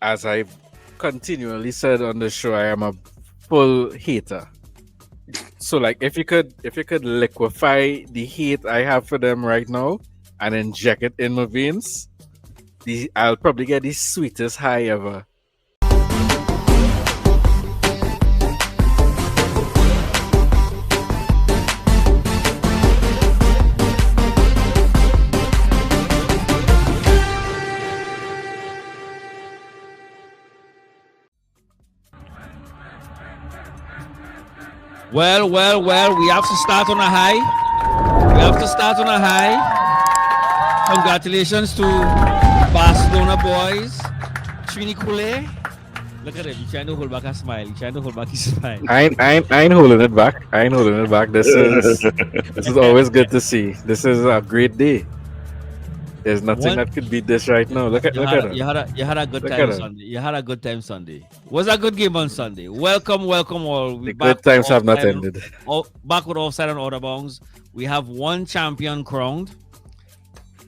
as I've continually said on the show, I am a full hater. So like if you could liquefy the hate I have for them right now and inject it in my veins, I'll probably get the sweetest high ever. Well. We have to start on a high. Congratulations to Barcelona boys. Trini Kule. Look at him. He's trying to hold back a smile. I ain't holding it back. This is always good to see. This is a great day. There's nothing that could beat this right now. Look at it. You had a good Look time at it. Sunday. You had a good time Sunday. Was a good game on Sunday. Welcome all. The good times have not ended. Back with Offside Outta Bounds. We have one champion crowned.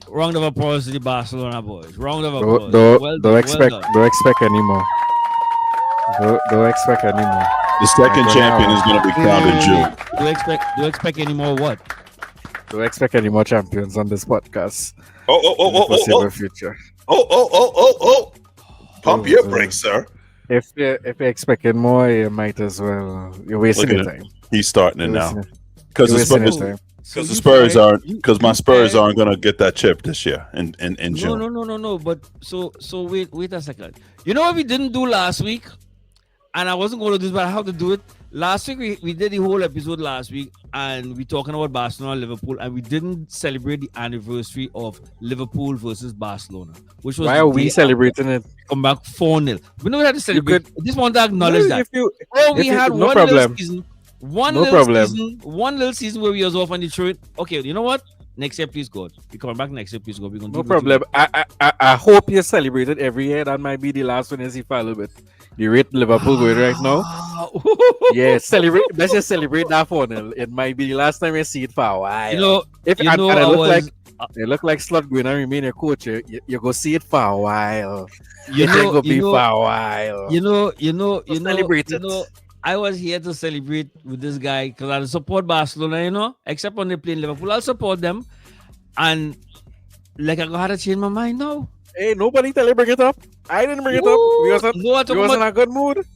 Round of applause to the Barcelona boys. Round of applause. Don't expect any more. Don't expect any more. The second champion is going to be crowned in June. Do you expect any more what? Don't expect any more champions on this podcast. Oh. Future. Pump your brakes, sir. If you're expecting more, you might as well. You're wasting your time. He's starting it now. Because the Spurs aren't. Because my Spurs aren't going to get that chip this year in June. No. But so wait a second. You know what we didn't do last week? And I wasn't going to do this, but I have to do it. Last week, we did the whole episode last week, and we talking about Barcelona, Liverpool, and we didn't celebrate the anniversary of Liverpool versus Barcelona, which was why are we celebrating it? Come back 4-0. We know we had to celebrate. I just want to acknowledge that. We had no one problem. little season. One little season where we was off on Detroit. Okay, you know what? Next year, please God. We coming back next year, please God. We're gonna no problem. I hope you celebrate it every year. That might be the last one you see for a little bit. You rate Liverpool going right now. Yeah, celebrate. Let's just celebrate that 4-0. It might be the last time you see it for a while. It look like Slot going to remain your coach. You go see it for a while. For a while. Celebrate it. I was here to celebrate with this guy because I support Barcelona, except when they play Liverpool. I'll support them. And like I got to change my mind now. Hey, nobody tell you bring it up. I didn't bring it up. We was in a good mood.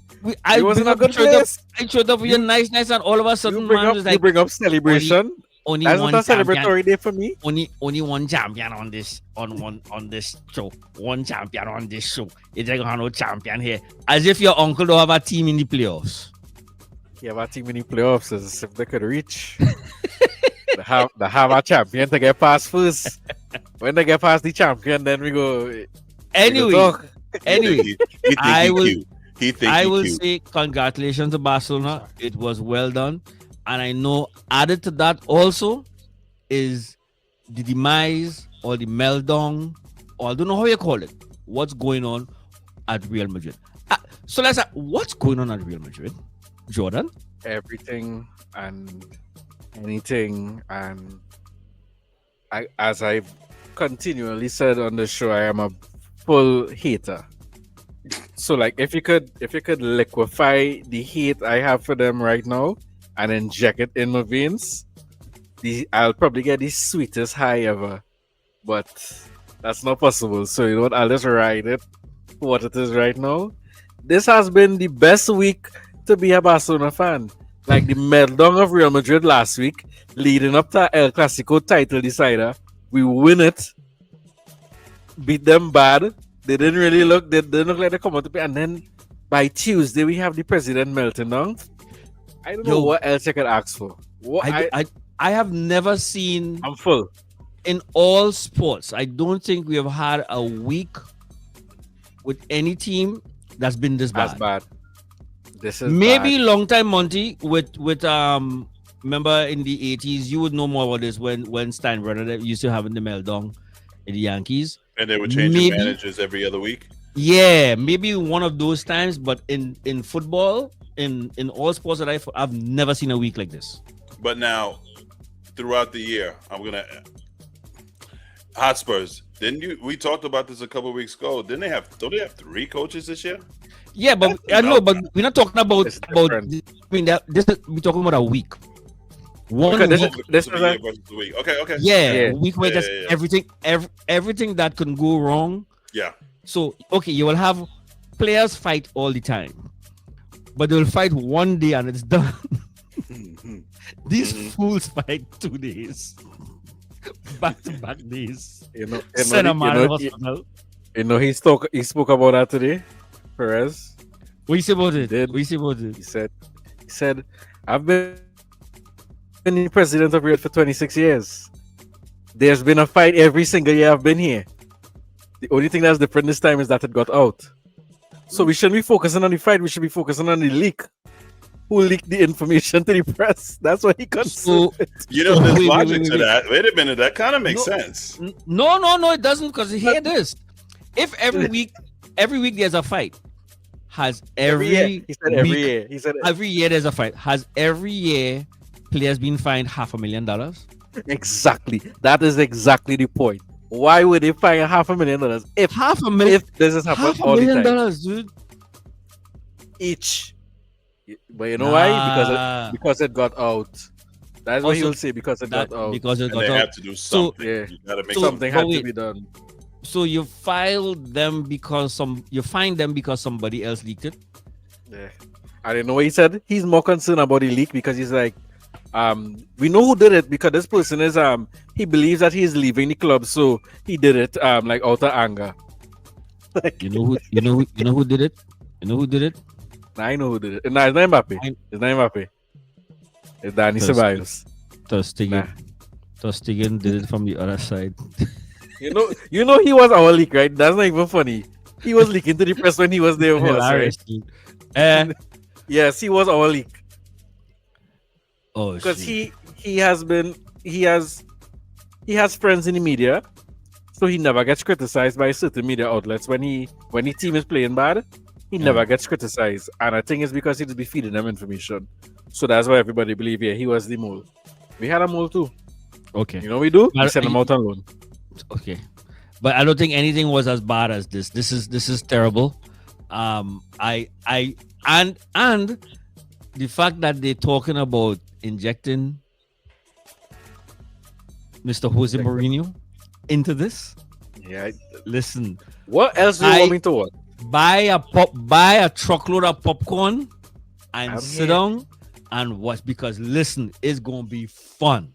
I was in a good place. I showed up with you nice, and all of a sudden, you bring up celebration. Only That's one not a celebratory day for me. Only one champion on this show. One champion on this show. It's like no champion here. As if your uncle don't have a team in the playoffs. Yeah, our team in the playoffs is if they could reach. they have a champion to get past first. When they get past the champion, then we go. Anyway, I will say congratulations to Barcelona. It was well done. And I know added to that also is the demise or the meltdown, or I don't know how you call it. What's going on at Real Madrid? So let's say, what's going on at Real Madrid? Jordan? Everything and anything. And as I've continually said on the show, I am a full hater. So like if you could liquefy the hate I have for them right now and inject it in my veins, I'll probably get the sweetest high ever. But that's not possible. So you know what? I'll just ride it for what it is right now. This has been the best week to be a Barcelona fan. Like the meltdown of Real Madrid last week, leading up to El Clasico title decider. We win it. Beat them bad. They didn't look like they come out to play. And then by Tuesday, we have the president melting down. I don't know what else I could ask for. I have never seen. I'm full. In all sports, I don't think we have had a week with any team that's been this bad. That's bad. This is maybe bad. Long time Monty with remember in the 80s, you would know more about this when Steinbrenner used to having the meltdown in the Yankees. And they were changing managers every other week. Yeah, maybe one of those times, but in football, in all sports that I've never seen a week like this. But now, throughout the year, Hotspurs. Didn't you? We talked about this a couple weeks ago. Didn't they have? Don't they have 3 coaches this year? Yeah, but I know, but we're not talking about It's about. different. I mean, that this is we're talking about a week. One Because week. this So was the a, year versus the week. Okay. Yeah, Yeah. a week where just everything that can go wrong. Yeah. So okay, you will have players fight all the time, but they'll fight one day and it's done. These fools fight 2 days, back-to-back days. Send a man to the hospital. he spoke about that today, Perez. What you say about it? Did. What you say about it? He said, I've been the president of Real for 26 years. There's been a fight every single year I've been here. The only thing that's different this time is that it got out. So we shouldn't be focusing on the fight. We should be focusing on the leak. Who leaked the information to the press? That's what he concerned. You know, there's Wait, logic wait. to that. Wait a minute. That kind of makes sense. No, it doesn't. Because hear this: if every week there's a fight, has every year. He said every week- year. He said every year there's a fight. Has every year players been fined $500,000? exactly. That is exactly the point. Why would they fine $500,000 if $500,000. if this has happened all the time? $500,000, dude. Each. But you know why? Nah. Because it got out. That's what he Also, will say, because it got out. Because it And got they out. have to do something. yeah. You gotta make So- Something but had to wait. be done. So you filed them because you find them because somebody else leaked it. Yeah. I don't know what he said. He's more concerned about the leak because he's like, we know who did it because this person is he believes that he's leaving the club, so he did it like out of anger. You know who did it? You know who did it? I know who did it. Nah, it's not Mbappe. It's not Mbappe. It's Danny Thursday. Ceballos. Tostigan did it from the other side. You know he was our leak, right? That's not even funny. He was leaking to the press when he was there with us, right? Hilarious, dude. Yes, he was our leak. Oh, Because shit. he has friends in the media, so he never gets criticized by certain media outlets when the team is playing bad. He never gets criticized, and I think it's because he just be feeding them information. So that's why everybody believe he was the mole. We had a mole too. Okay. You know what we do? We But- send him out on loan. Okay, but I don't think anything was as bad as this. This is terrible. And the fact that they're talking about injecting Mr. Jose Mourinho into this. Yeah. Listen, What else do you want me to watch? buy a truckload of popcorn and I'm sit here. down and watch, because listen, it's gonna be fun.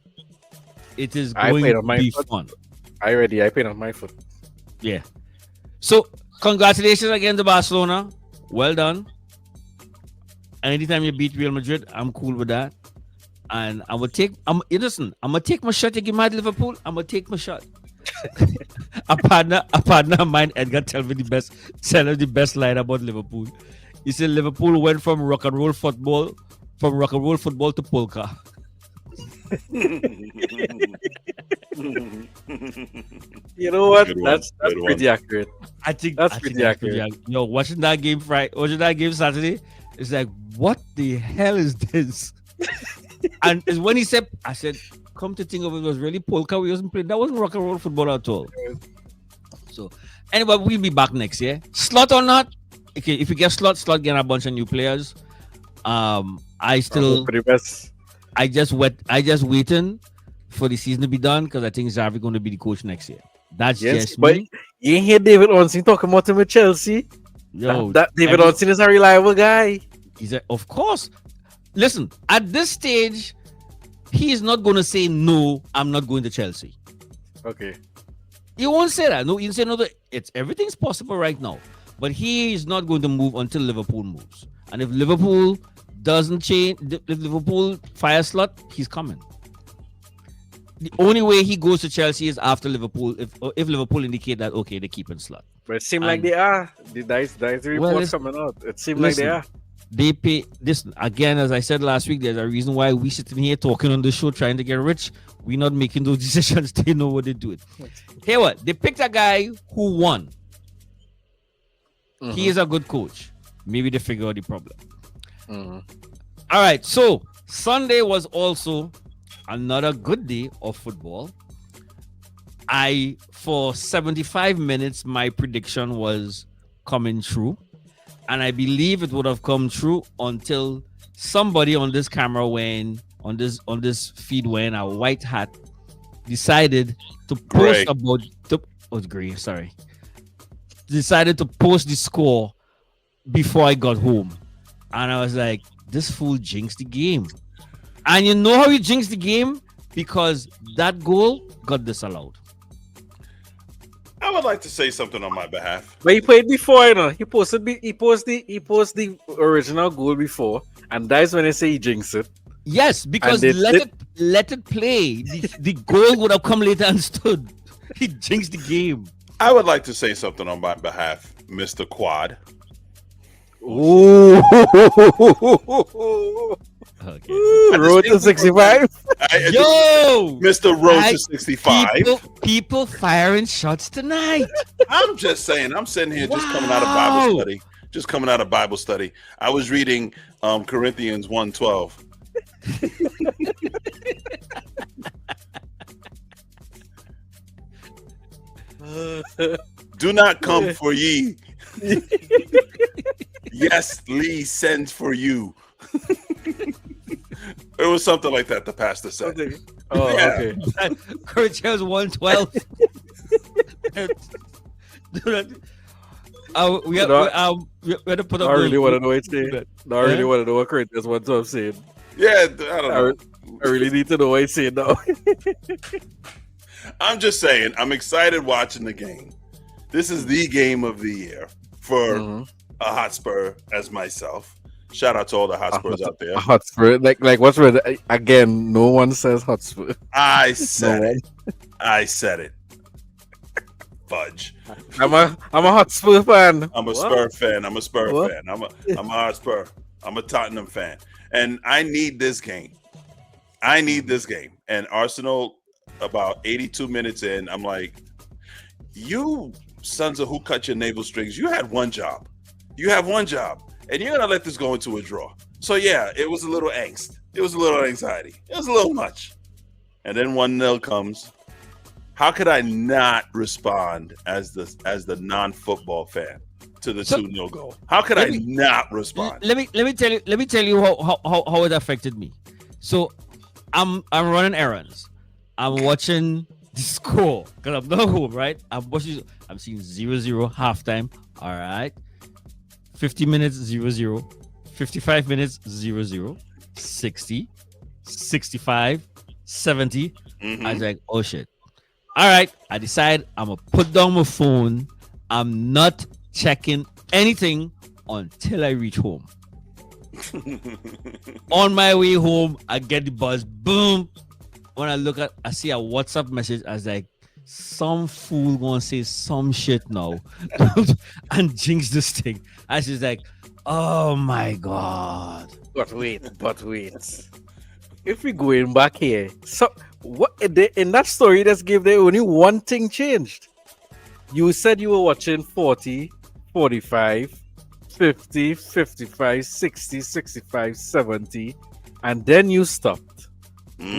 It is I going played on to my be foot. fun. I paid on my foot. Yeah. So congratulations again to Barcelona. Well done. And anytime you beat Real Madrid, I'm cool with that. And I will take. Listen, I'm gonna take my shot. You give me Liverpool. I'm gonna take my shot. a partner of mine, Edgar, tell me the best line about Liverpool. He said Liverpool went from rock and roll football to polka. You know what? Good one. That's Good one. pretty accurate. I think That's I pretty think accurate. Yo, watching that game Saturday, it's like, what the hell is this? And it's when he said, I said, come to think of it, was really polka. We wasn't playing. That wasn't rock and roll football at all. So, anyway, we'll be back next year. Slot or not? Okay, if you get slot getting a bunch of new players. I still, For the best. I just waiting for the season to be done, because I think Xavi going to be the coach next year. That's Yes, just but me. you ain't hear David Ornstein talking about him with Chelsea. Yo, That David Ornstein is a reliable guy. He's of course. Listen, at this stage, he is not going to say no. I'm not going to Chelsea. Okay. He won't say that. No, he'll say no. Everything's possible right now, but he is not going to move until Liverpool moves. And if Liverpool doesn't change, if Liverpool fire slot, he's coming. The only way he goes to Chelsea is after Liverpool. If Liverpool indicate that okay, they're keeping slot. But it seems like And- they are. That's the reports coming out. It seems like they are. They pay this again, as I said last week. There's a reason why we sitting here talking on the show trying to get rich. We're not making those decisions. They know what they're doing. Here, what they picked a guy who won. He is a good coach. Maybe they figure out the problem. All right. So Sunday was also another good day of football. for 75 minutes, my prediction was coming true. And I believe it would have come true until somebody on this camera on this feed wearing a white hat decided to post Gray, sorry. Decided to post the score before I got home. And I was like, this fool jinxed the game. And you know how he jinxed the game? Because that goal got disallowed. I would like to say something on my behalf. But he played before, you know. He posted the original goal before, and that's when they say he jinxed it. Yes, because let it play. The goal would have come later and stood. He jinxed the game. I would like to say something on my behalf, Mr. Quad. Ooh. Okay. Road to 65. Yo, Mr. Road to 65. People firing shots tonight. I'm just saying. I'm sitting here just coming out of Bible study. Just coming out of Bible study. I was reading Corinthians 1:12. Do not come for ye. Yes, Lee sends for you. It was something like that the pastor said. Oh, yeah. Okay. Corinthians 1:12. We had to put up. I really want to know what it's saying. I really want to know what Corinthians 1:12 saying. Yeah, I don't know. I really need to know what it's saying now. I'm just saying, I'm excited watching the game. This is the game of the year for a Hotspur as myself. Shout out to all the Hotspurs out there. Hotspur, like what's with again? No one says Hotspur. I said it. I said it. Fudge. I'm a Hotspur fan. I'm a Spur fan. I'm a Spur fan. I'm a Hotspur. I'm a Tottenham fan, and I need this game. And Arsenal, about 82 minutes in, I'm like, you sons of who cut your navel strings. You had one job. You have one job. And you're going to let this go into a draw. So, yeah, it was a little angst. It was a little anxiety. It was a little much. And then 1-0 comes. How could I not respond as the non-football fan to the 2-0 goal? How could I not respond? Let me tell you how it affected me. So, I'm running errands. I'm watching the score because I'm not home, right? I'm seeing 0-0 halftime. All right. 50 minutes 0-0, 55 minutes 0-0, 60, 65, 70. I was like, oh shit. All right. I decide I'm gonna put down my phone. I'm not checking anything until I reach home. On my way home, I get the buzz. Boom. When I see a WhatsApp message. I was like, some fool gonna say some shit now and jinx this thing. I was just like, oh my god. But wait. If we going back here, so what in that story that's give there only one thing changed. You said you were watching 40, 45, 50, 55, 60, 65, 70, and then you stopped.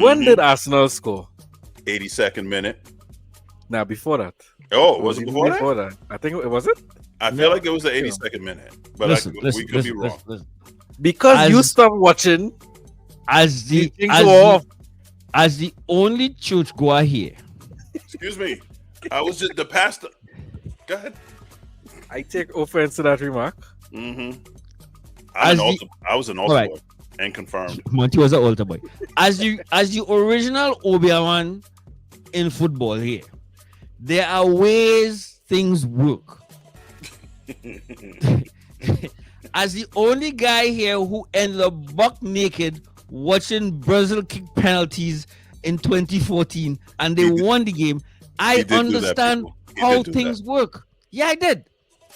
When did Arsenal score? 82nd minute. Now, before that. Oh, was it before that? I think it was it. I feel like it was the 82nd minute, but we could be wrong. Because you stopped watching as the only church goer here. Excuse me. I was just the pastor. Go ahead. I take offense to that remark. I was an altar boy and confirmed. Monty was an altar boy. As the original Obiaman in football here, there are ways things work. As the only guy here who ended up buck naked watching Brazil kick penalties in 2014 and they won the game, I understand how things work. Yeah, I did.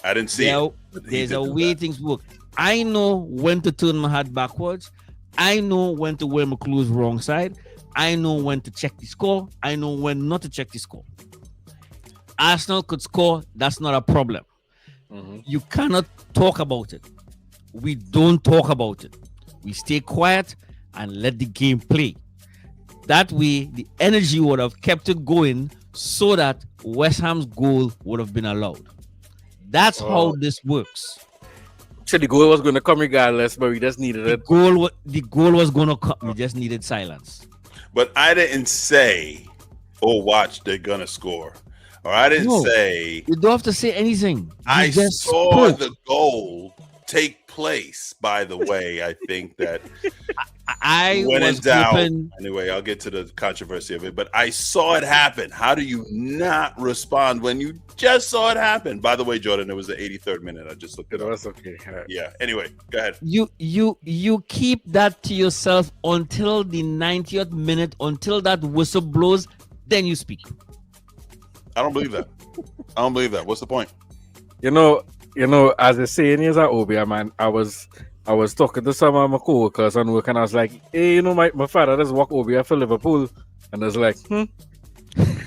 I didn't see it. There's a way things work. I know when to turn my head backwards. I know when to wear my clothes wrong side. I know when to check the score. I know when not to check the score. Arsenal could score. That's not a problem. You cannot talk about it. We don't talk about it. We stay quiet and let the game play. That way, the energy would have kept it going so that West Ham's goal would have been allowed. That's how this works. So the goal was going to come regardless, but we just needed it. The goal was going to come. We just needed silence. But I didn't say, "Oh, watch, they're gonna score," or I didn't say. You don't have to say anything. I just saw spoke. the goal take place. By the way, I think that I when was in doubt. hoping. Anyway, I'll get to the controversy of it, but I saw it happen. How do you not respond when you just saw it happen? By the way, Jordan, it was the 83rd minute. I just looked it up. That's okay. All right. Yeah. Anyway, go ahead. You keep that to yourself until the 90th minute, until that whistle blows, then you speak. I don't believe that. I don't believe that. What's the point? You know, as the saying is at Obia, man, I was talking to some of my co-workers and work, and I was like, hey, my father does walk Obia for Liverpool. And I was like, I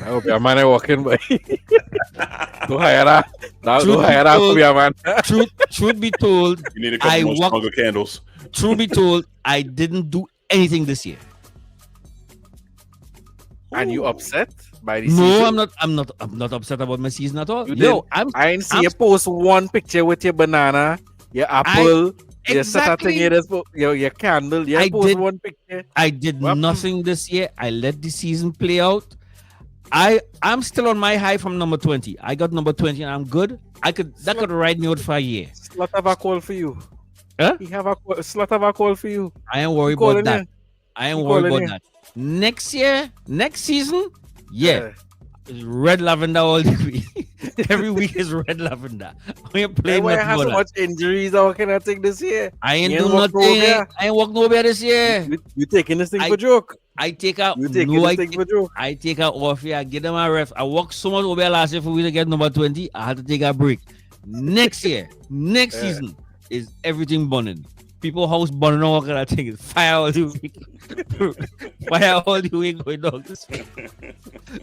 Obia, man, I walking by. Don't hire that. Don't hire that Obia, man. Truth be told, You need a couple more stronger candles. Truth be told, I didn't do anything this year. And you upset by the season? No, I'm not upset about my season at all. I ain't see you post one picture with your banana, your apple, your your candle. You post one picture. I did nothing this year. I let the season play out. I'm still on my high from number 20. I got number 20 and I'm good. That could ride me out for a year. Slot have a call for you. Huh? He have a slot have a call for you. I ain't worried about that. I ain't worried about that. Next season, yeah. Red lavender all the week. Every week is red lavender. We ain't playing I have so much injuries. How can I take this year? I ain't doing nothing. I ain't walk nowhere this year. You taking this thing for joke? I take out. You taking this thing for joke? I take out off here. I get them a ref. I walked so much over last year for we to get number 20. I had to take a break. Next year, next season is everything burning. People house burning all kind of things. Fire all the week. Fire all the week going on this week.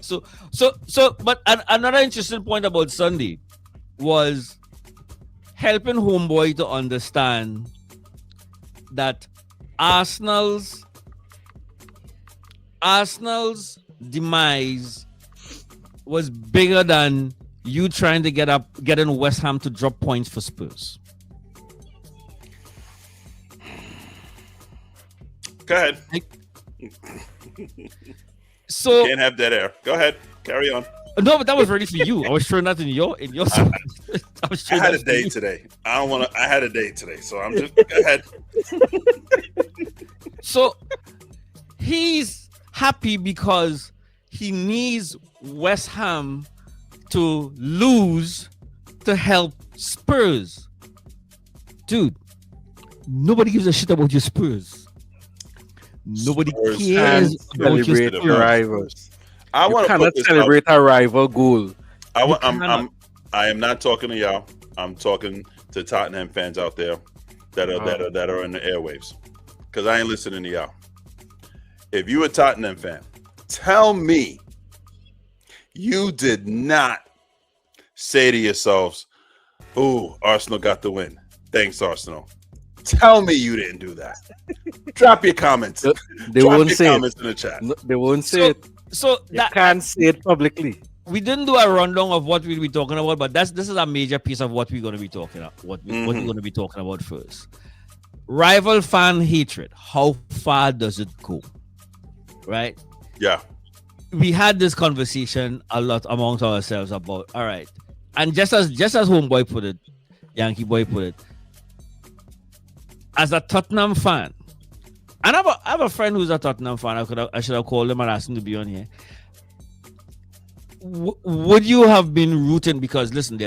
So, but another interesting point about Sunday was helping Homeboy to understand that Arsenal's demise was bigger than you trying to get in West Ham to drop points for Spurs. Go ahead. So can't have dead air. Go ahead. Carry on. No, but that was ready for you. I was showing that in your side. I had a day today. I had a day today, so I'm just go ahead. So he's happy because he needs West Ham to lose to help Spurs. Dude, nobody gives a shit about your Spurs. Nobody cares about your rivals. I want to celebrate a rival goal. I am not talking to y'all. I'm talking to Tottenham fans out there that are in the airwaves, because I ain't listening to y'all. If you a Tottenham fan, tell me you did not say to yourselves, "Ooh, Arsenal got the win. Thanks, Arsenal." Tell me you didn't do that. Drop your comments. They won't say in the chat. No, they won't say it. So you can't say it publicly. We didn't do a rundown of what we'll be talking about, but this is a major piece of what we're going to be talking about. What we're going to be talking about first. Rival fan hatred. How far does it go? Right? Yeah. We had this conversation a lot amongst ourselves about, all right. And just as Homeboy put it, Yankee Boy put it, as a Tottenham fan, and I have a friend who's a Tottenham fan. I should have called him and asked him to be on here. Would you have been rooting? Because listen,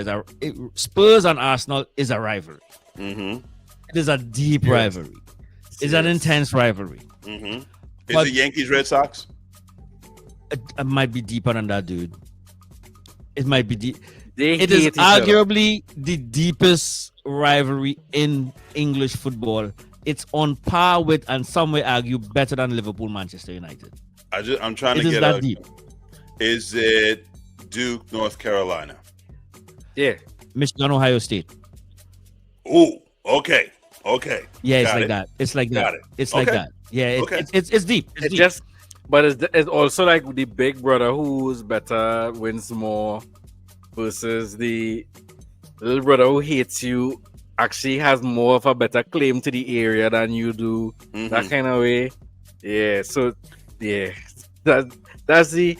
Spurs and Arsenal is a rivalry. Mm-hmm. It is a deep rivalry. It's an intense rivalry. Mm-hmm. Is it Yankees Red Sox? It might be deeper than that, dude. It might be deep. It is arguably the deepest rivalry in English football. It's on par with, and some may argue, better than Liverpool, Manchester United. I'm trying to get that deep. Is it Duke, North Carolina? Yeah. Michigan, Ohio State. Ooh, okay. Yeah, it's like that. It's like that. It's like that. Yeah, it's deep. It's deep. But it's also like the big brother who's better wins more versus the little brother who hates you actually has more of a better claim to the area than you do. That kind of way. Yeah. So yeah, that's the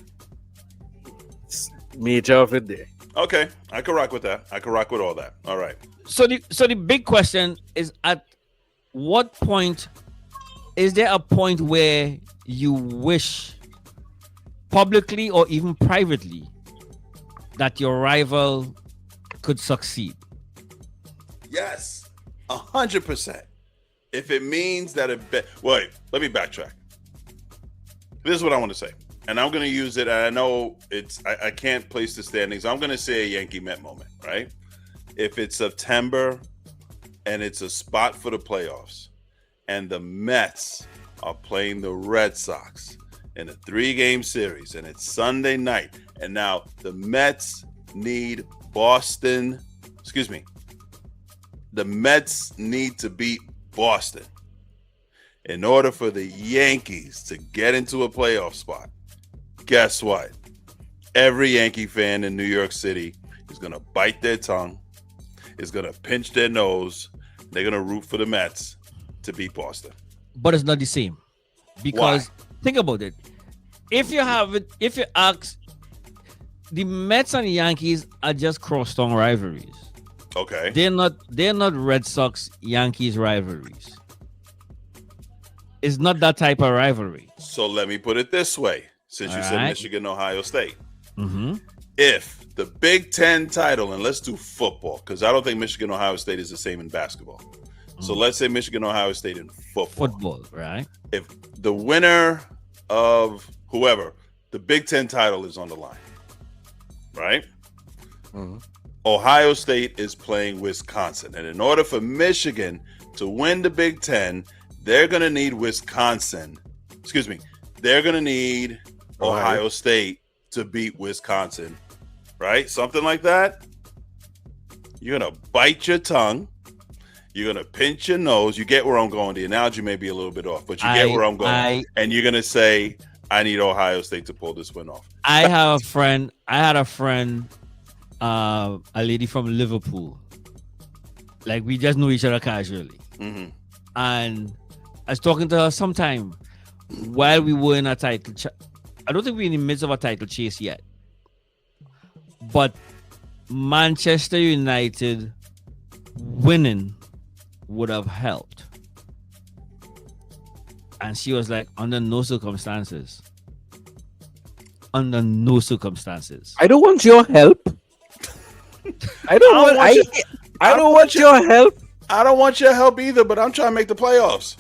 major of it there. Okay, I can rock with that. I can rock with all that. All right. So the big question is, at what point is there a point where you wish publicly or even privately that your rival could succeed? Yes, 100%. If it means that wait, let me backtrack. This is what I want to say, and I'm going to use it. And I know I can't place the standings. I'm going to say a Yankee Met moment, right? If it's September and it's a spot for the playoffs, and the Mets are playing the Red Sox in a 3-game series, and it's Sunday night, and now the Mets need Boston. Excuse me. The Mets need to beat Boston in order for the Yankees to get into a playoff spot. Guess what? Every Yankee fan in New York City is going to bite their tongue, is going to pinch their nose. They're going to root for the Mets to beat Boston. But it's not the same, because think about it. If you ask, the Mets and the Yankees are just crosstown rivalries. Okay. They're not Red Sox Yankees rivalries. It's not that type of rivalry. So let me put it this way, since you said Michigan, Ohio State. Mm-hmm. If the Big Ten title, and let's do football, because I don't think Michigan, Ohio State is the same in basketball. So let's say Michigan, Ohio State in football. Football, right? If the winner of whoever, the Big Ten title is on the line, right? Mm-hmm. Ohio State is playing Wisconsin. And in order for Michigan to win the Big Ten, they're going to need Wisconsin. Excuse me. They're going to need Ohio State to beat Wisconsin, right? Something like that. You're going to bite your tongue. You're going to pinch your nose. You get where I'm going. The analogy may be a little bit off, but you get where I'm going. And you're going to say, I need Ohio State to pull this win off. I had a friend, a lady from Liverpool. Like, we just know each other casually. Mm-hmm. And I was talking to her sometime while we were in a title. I don't think we're in the midst of a title chase yet. But Manchester United winning would have helped. And she was like, under no circumstances. Under no circumstances. I don't want your help. I don't want your help. I don't want your help either, but I'm trying to make the playoffs.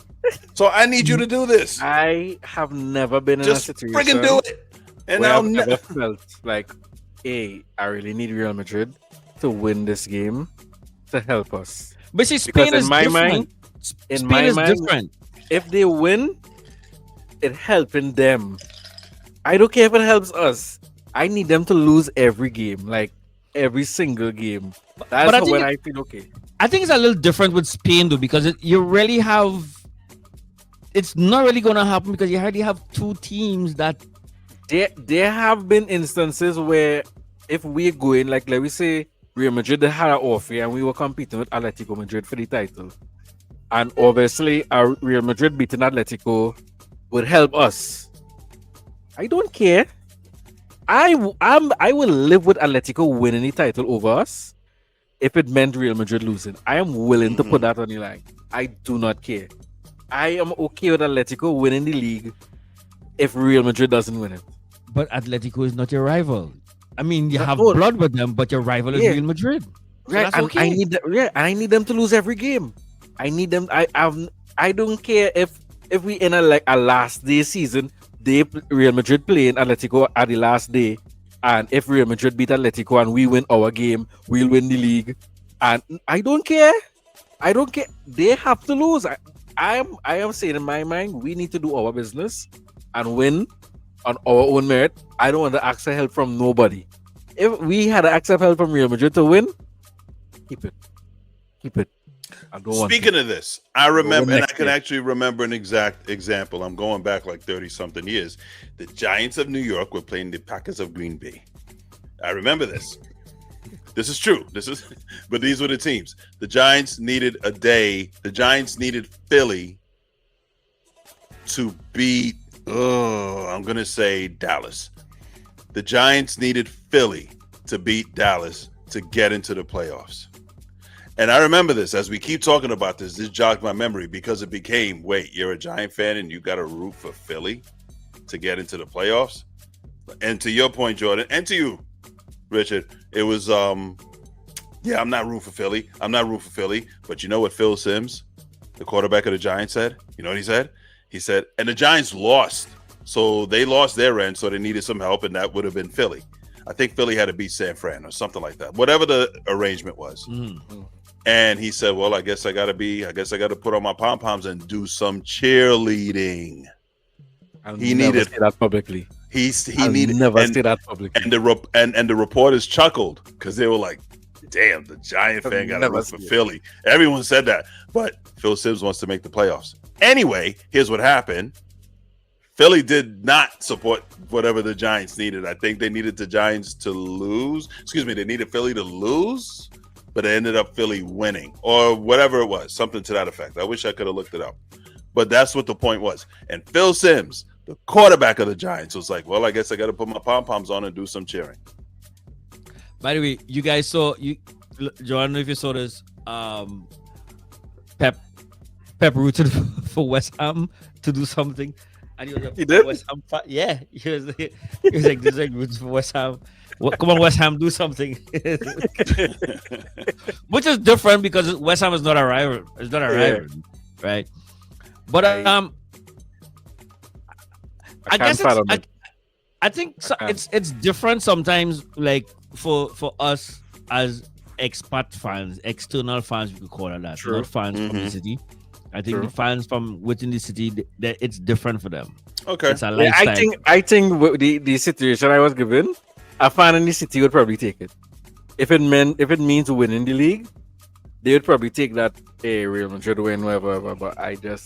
So I need you to do this. I have never been in a situation. Just friggin' do it. And I've never felt like, hey, I really need Real Madrid to win this game to help us. But see, Spain is different. Spain is different. If they win, it helping them. I don't care if it helps us. I need them to lose every game, like every single game. That's when I feel okay. I think it's a little different with Spain though, because you really have. It's not really going to happen because you already have two teams that. There have been instances where if we're going, like let me say Real Madrid had an offer and we were competing with Atletico Madrid for the title. And obviously Real Madrid beating Atletico would help us. I don't care. I will live with Atletico winning the title over us if it meant Real Madrid losing. I am willing to put that on the line. I do not care. I am okay with Atletico winning the league if Real Madrid doesn't win it. But Atletico is not your rival. I mean, you have blood with them, but your rival is Real Madrid. So right, that's and okay. I need them to lose every game. I need them. I don't care if we in a last day season, Real Madrid playing Atletico at the last day, and if Real Madrid beat Atletico and we win our game, we'll win the league. And I don't care. I don't care. They have to lose. I am saying in my mind, we need to do our business and win on our own merit. I don't want to ask for help from nobody. If we had to ask for help from Real Madrid to win, keep it. I don't want Speaking of this, I remember, and I next can year. actually remember an exact example. I'm going back like 30 something years. The Giants of New York were playing the Packers of Green Bay. I remember this. This is true. But these were the teams. The Giants needed a day. The Giants needed Philly to beat, I'm going to say Dallas. The Giants needed Philly to beat Dallas to get into the playoffs. And I remember this as we keep talking about this. This jogged my memory because it became, wait, you're a Giant fan and you got to root for Philly to get into the playoffs? And to your point, Jordan, and to you, Richard, it was, I'm not rooting for Philly. I'm not rooting for Philly. But you know what Phil Simms, the quarterback of the Giants, said? You know what he said? He said, and the Giants lost. So they lost their end, so they needed some help, and that would have been Philly. I think Philly had to beat San Fran or something like that. Whatever the arrangement was. Mm-hmm. And he said, well, I guess I got to put on my pom-poms and do some cheerleading. He needed say that publicly. He I'll needed never say that publicly. And the reporters chuckled because they were like, damn, the Giant fan got to root for Philly. Everyone said that. But Phil Simms wants to make the playoffs. Anyway, here's what happened. Philly did not support whatever the Giants needed. I think they needed the Giants to lose. Excuse me, they needed Philly to lose. But it ended up Philly winning or whatever it was, something to that effect. I wish I could have looked it up. But that's what the point was. And Phil Simms, the quarterback of the Giants, was like, well, I guess I got to put my pom-poms on and do some cheering. By the way, you guys saw, Joe, I don't know if you saw this, Pep rooted for West Ham to do something. And he did? West Ham yeah. He was like, this is like rooting for West Ham. Come on, West Ham, do something. Which is different because West Ham is not a rival. It's not a rival, right? But I guess I think it's different sometimes. Like for us as expat fans, external fans, we could call it that. True. Not fans from the city. I think the fans from within the city, it's different for them. Okay, it's a lifestyle. I think the situation I was given, a fan in the city would probably take it. If it means winning the league, they would probably take that. Hey, Real Madrid win, whatever. But I think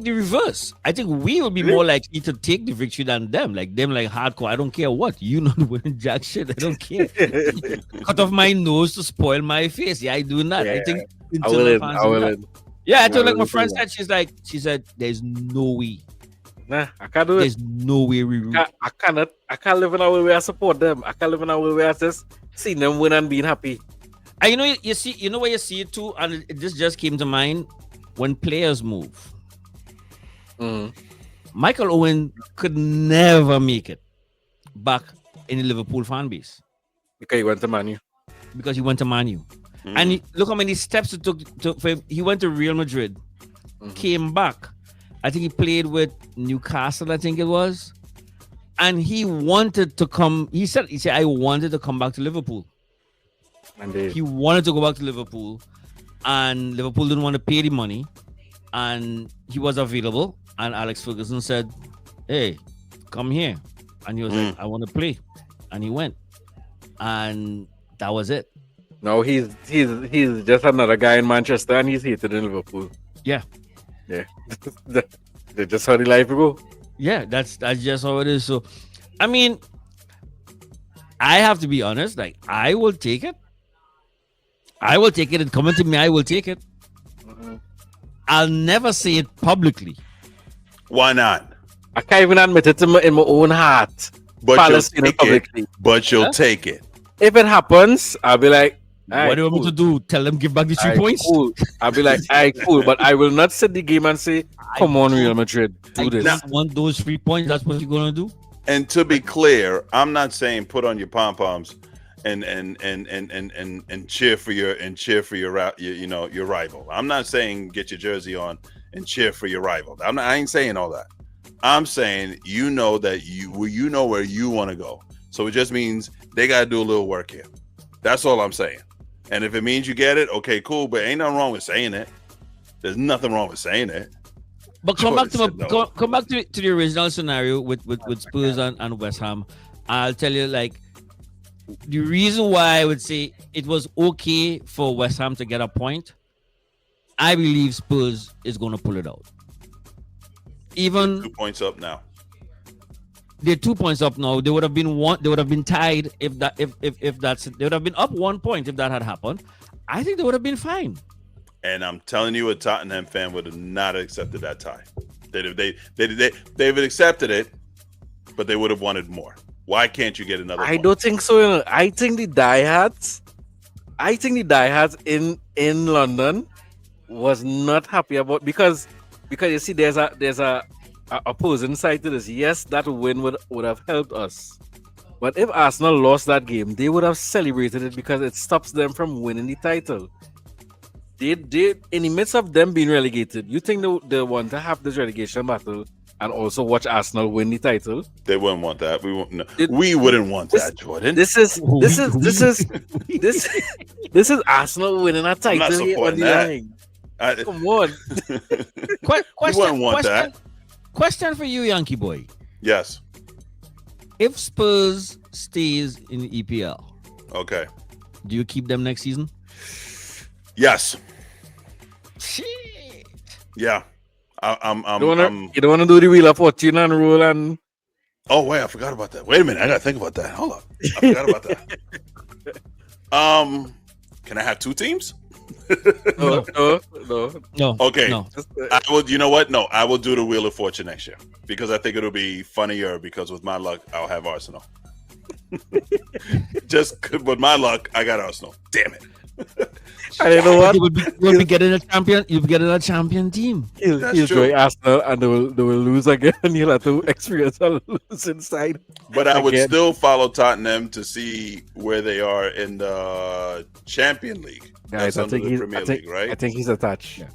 the reverse. I think we will be more likely to take the victory than them. Like them, like hardcore. I don't care what you not winning jack shit. I don't care. Cut off my nose to spoil my face. Yeah, I do not. I think I will. Yeah, I told like my friend said. She said, "There's no way. Nah, I can't do it. There's no way we root. I can't live in a way where I support them. I can't live in a way where I just see them win and being happy. And where you see it too, and this just came to mind when players move. Michael Owen could never make it back in the Liverpool fan base because he went to Man U. And look how many steps it took for him. He went to Real Madrid, came back. I think he played with Newcastle, I think it was. And he wanted to come. He said, I wanted to come back to Liverpool. And he wanted to go back to Liverpool. And Liverpool didn't want to pay the money. And he was available. And Alex Ferguson said, hey, come here. And he was like, I want to play. And he went. And that was it. No, he's just another guy in Manchester and he's hated in Liverpool. Yeah. Yeah. That's just how the life go. Yeah, that's just how it is. So, I mean, I have to be honest. Like, I will take it. It's coming to me. I will take it. I'll never say it publicly. Why not? I can't even admit it in my own heart. But you'll take it. If it happens, I'll be like, what do you want me to do? Tell them give back the 3 points? Cool. I'll be like, cool. But I will not sit the game and say, come on, Real Madrid, do this. I want those 3 points. That's what you're gonna do. And to be clear, I'm not saying put on your pom poms and cheer for your rival. I'm not saying get your jersey on and cheer for your rival. I ain't saying all that. I'm saying you know where you want to go. So it just means they gotta do a little work here. That's all I'm saying. And if it means you get it, okay, cool. But ain't nothing wrong with saying it. There's nothing wrong with saying it. But come back to the original scenario with Spurs and West Ham. I'll tell you, like, The reason why I would say it was okay for West Ham to get a point, I believe Spurs is going to pull it out. Even 2 points up now. they're 2 points up now. They would have been one. They would have been tied if that's. They would have been up 1 point if that had happened. I think they would have been fine. And I'm telling you, a Tottenham fan would have not accepted that tie. They would have accepted it, but they would have wanted more. Why can't you get another? I don't think so. I think the diehards in London was not happy about because you see there's a opposing side to this. Yes, that win would have helped us. But if Arsenal lost that game, they would have celebrated it because it stops them from winning the title. They in the midst of them being relegated, you think they want to have this relegation battle and also watch Arsenal win the title? They wouldn't want that. We wouldn't want that, Jordan. This is Arsenal winning a title. I'm not here on supporting the that. line. Come on. wouldn't want that. Question for you, Yankee boy. Yes. If Spurs stays in the EPL, Okay. do you keep them next season? Yes. Shit. Yeah. You don't want to do the Wheel of Fortune and roll and. Oh wait, I forgot about that. Wait a minute, I gotta think about that. Hold up, I forgot about that. Can I have 2 teams? No. Okay. No. I will. You know what? No, I will do the Wheel of Fortune next year because I think it'll be funnier. Because with my luck, I'll have Arsenal. Just with my luck, I got Arsenal. Damn it! And you know what? You'll be getting a champion. You'll be getting a champion team. He'll join Arsenal and they will lose again. And he'll have to experience a losing side. But I would again. still follow Tottenham to see where they are in the Champion League. Guys, That's under the Premier League, right? I think he's attached. Yeah.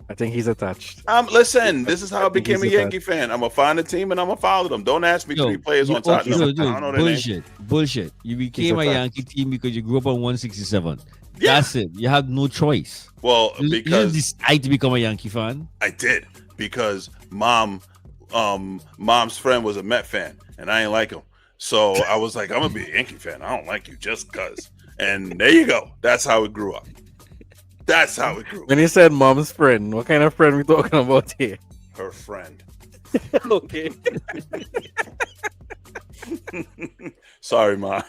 I think he's attached. Listen, this is how I became a he's Yankee fan. I'm gonna find a team and I'm gonna follow them. Don't ask me 3 players on Tottenham. I don't know their name. Bullshit. You became a attached. Yankee team because you grew up on 167. Yeah. That's it. You have no choice. Well, You didn't because decide to become a Yankee fan. I did because mom's friend was a Met fan and I ain't like him. So I was like, I'm gonna be a Yankee fan. I don't like you just cause. And there you go. That's how it grew up. That's how it grew. When he said mom's friend, what kind of friend we talking about here? Her friend. Okay. Sorry, Ma.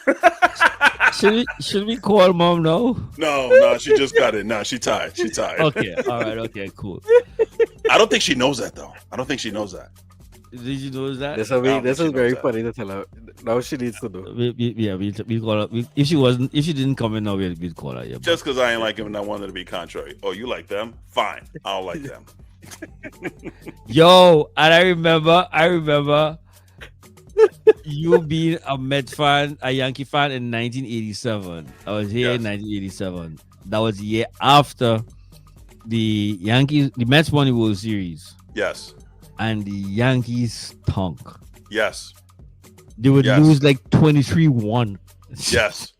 Should we call mom now? No, she just got it. No, she tired. She tired. Okay, all right, okay, cool. I don't think she knows that though. I don't think she knows that. Did you know that? This she is very knows that. funny to tell her. Now she needs to know. We'll call her. If she didn't come in now, we'd call her. Yeah, Just because I ain't like him and I wanted to be contrary. Oh, you like them? Fine. I don't like them. Yo, and I remember you being a Met fan, a Yankee fan in 1987. I was here in 1987. That was the year after the Mets won the World Series. Yes. And the Yankees stunk. Yes. They would lose like 23-1. Yes.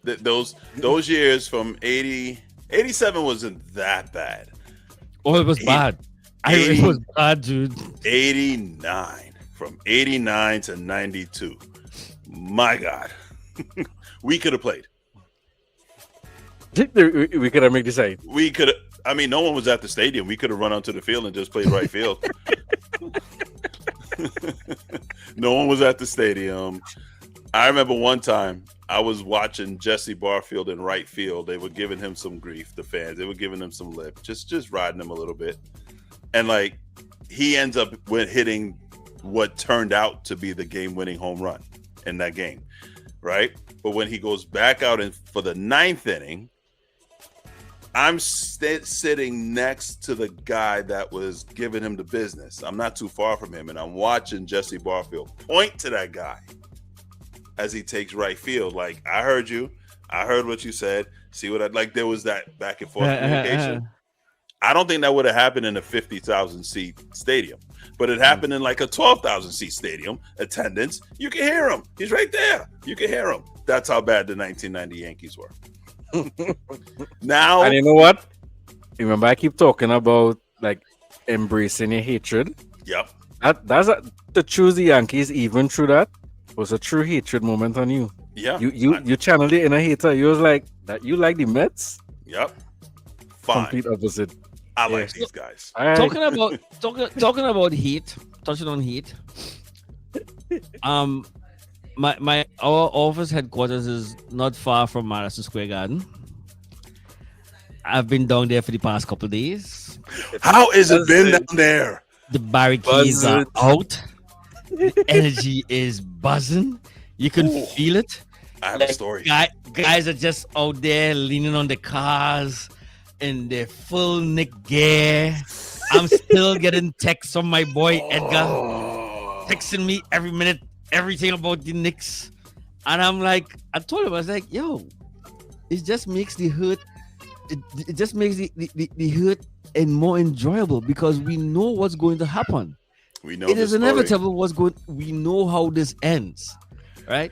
Those years from 87 wasn't that bad. Oh, it was bad. It was bad, dude. 89. From 89 to 92. My God. We could have played. We could have made the side. We could have. I mean, no one was at the stadium. We could have run onto the field and just played right field. No one was at the stadium. I remember one time I was watching Jesse Barfield in right field. They were giving him some grief, the fans. They were giving him some lip, just riding him a little bit. And like he ends up hitting what turned out to be the game-winning home run in that game, right? But when he goes back out for the 9th inning, I'm sitting next to the guy that was giving him the business. I'm not too far from him, and I'm watching Jesse Barfield point to that guy as he takes right field. Like, I heard you. I heard what you said. See what I like? There was that back and forth communication. I don't think that would have happened in a 50,000 seat stadium, but it happened in like a 12,000 seat stadium. Attendance, you can hear him. He's right there. You can hear him. That's how bad the 1990 Yankees were. Now, and you know what? Remember, I keep talking about like embracing your hatred. Yep. To choose the Yankees even through that was a true hatred moment on you. Yeah. You channeled it in a hater. You was like that. You like the Mets? Yep. Fine. Complete opposite. I Yeah. like these guys. All right. Talking about heat, touching on heat. Our office headquarters is not far from Madison Square Garden. I've been down there for the past couple of days. How is it been down there? The barricades are out. The energy is buzzing. You can feel it. I have a story. Guys are just out there leaning on the cars in their full Nick gear. I'm still getting texts from my boy Edgar, texting me every minute, everything about the Knicks. And I'm like, I told him, I was like, yo, it just makes the hurt, it just makes the hurt and more enjoyable because we know what's going to happen. We know it is inevitable we know how this ends, right?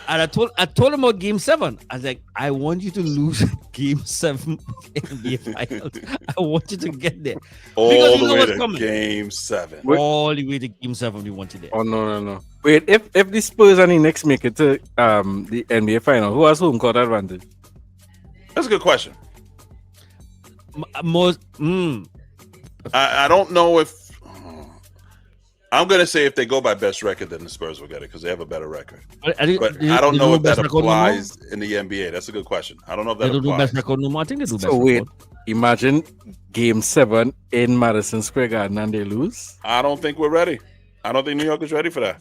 And I told him about Game 7. I was like, I want you to lose Game 7 NBA Finals. I want you to get there all the way to Game 7. All the way to Game 7. We want you there. Oh no! Wait, if the Spurs and the Knicks make it to the NBA Final, who has home court advantage? That's a good question. Most. I don't know if. I'm going to say if they go by best record, then the Spurs will get it because they have a better record. But I don't know if that applies in the NBA. That's a good question. I don't know if that applies. They do best record no more. I think they do best record. So wait, record. Imagine Game 7 in Madison Square Garden and they lose. I don't think we're ready. I don't think New York is ready for that.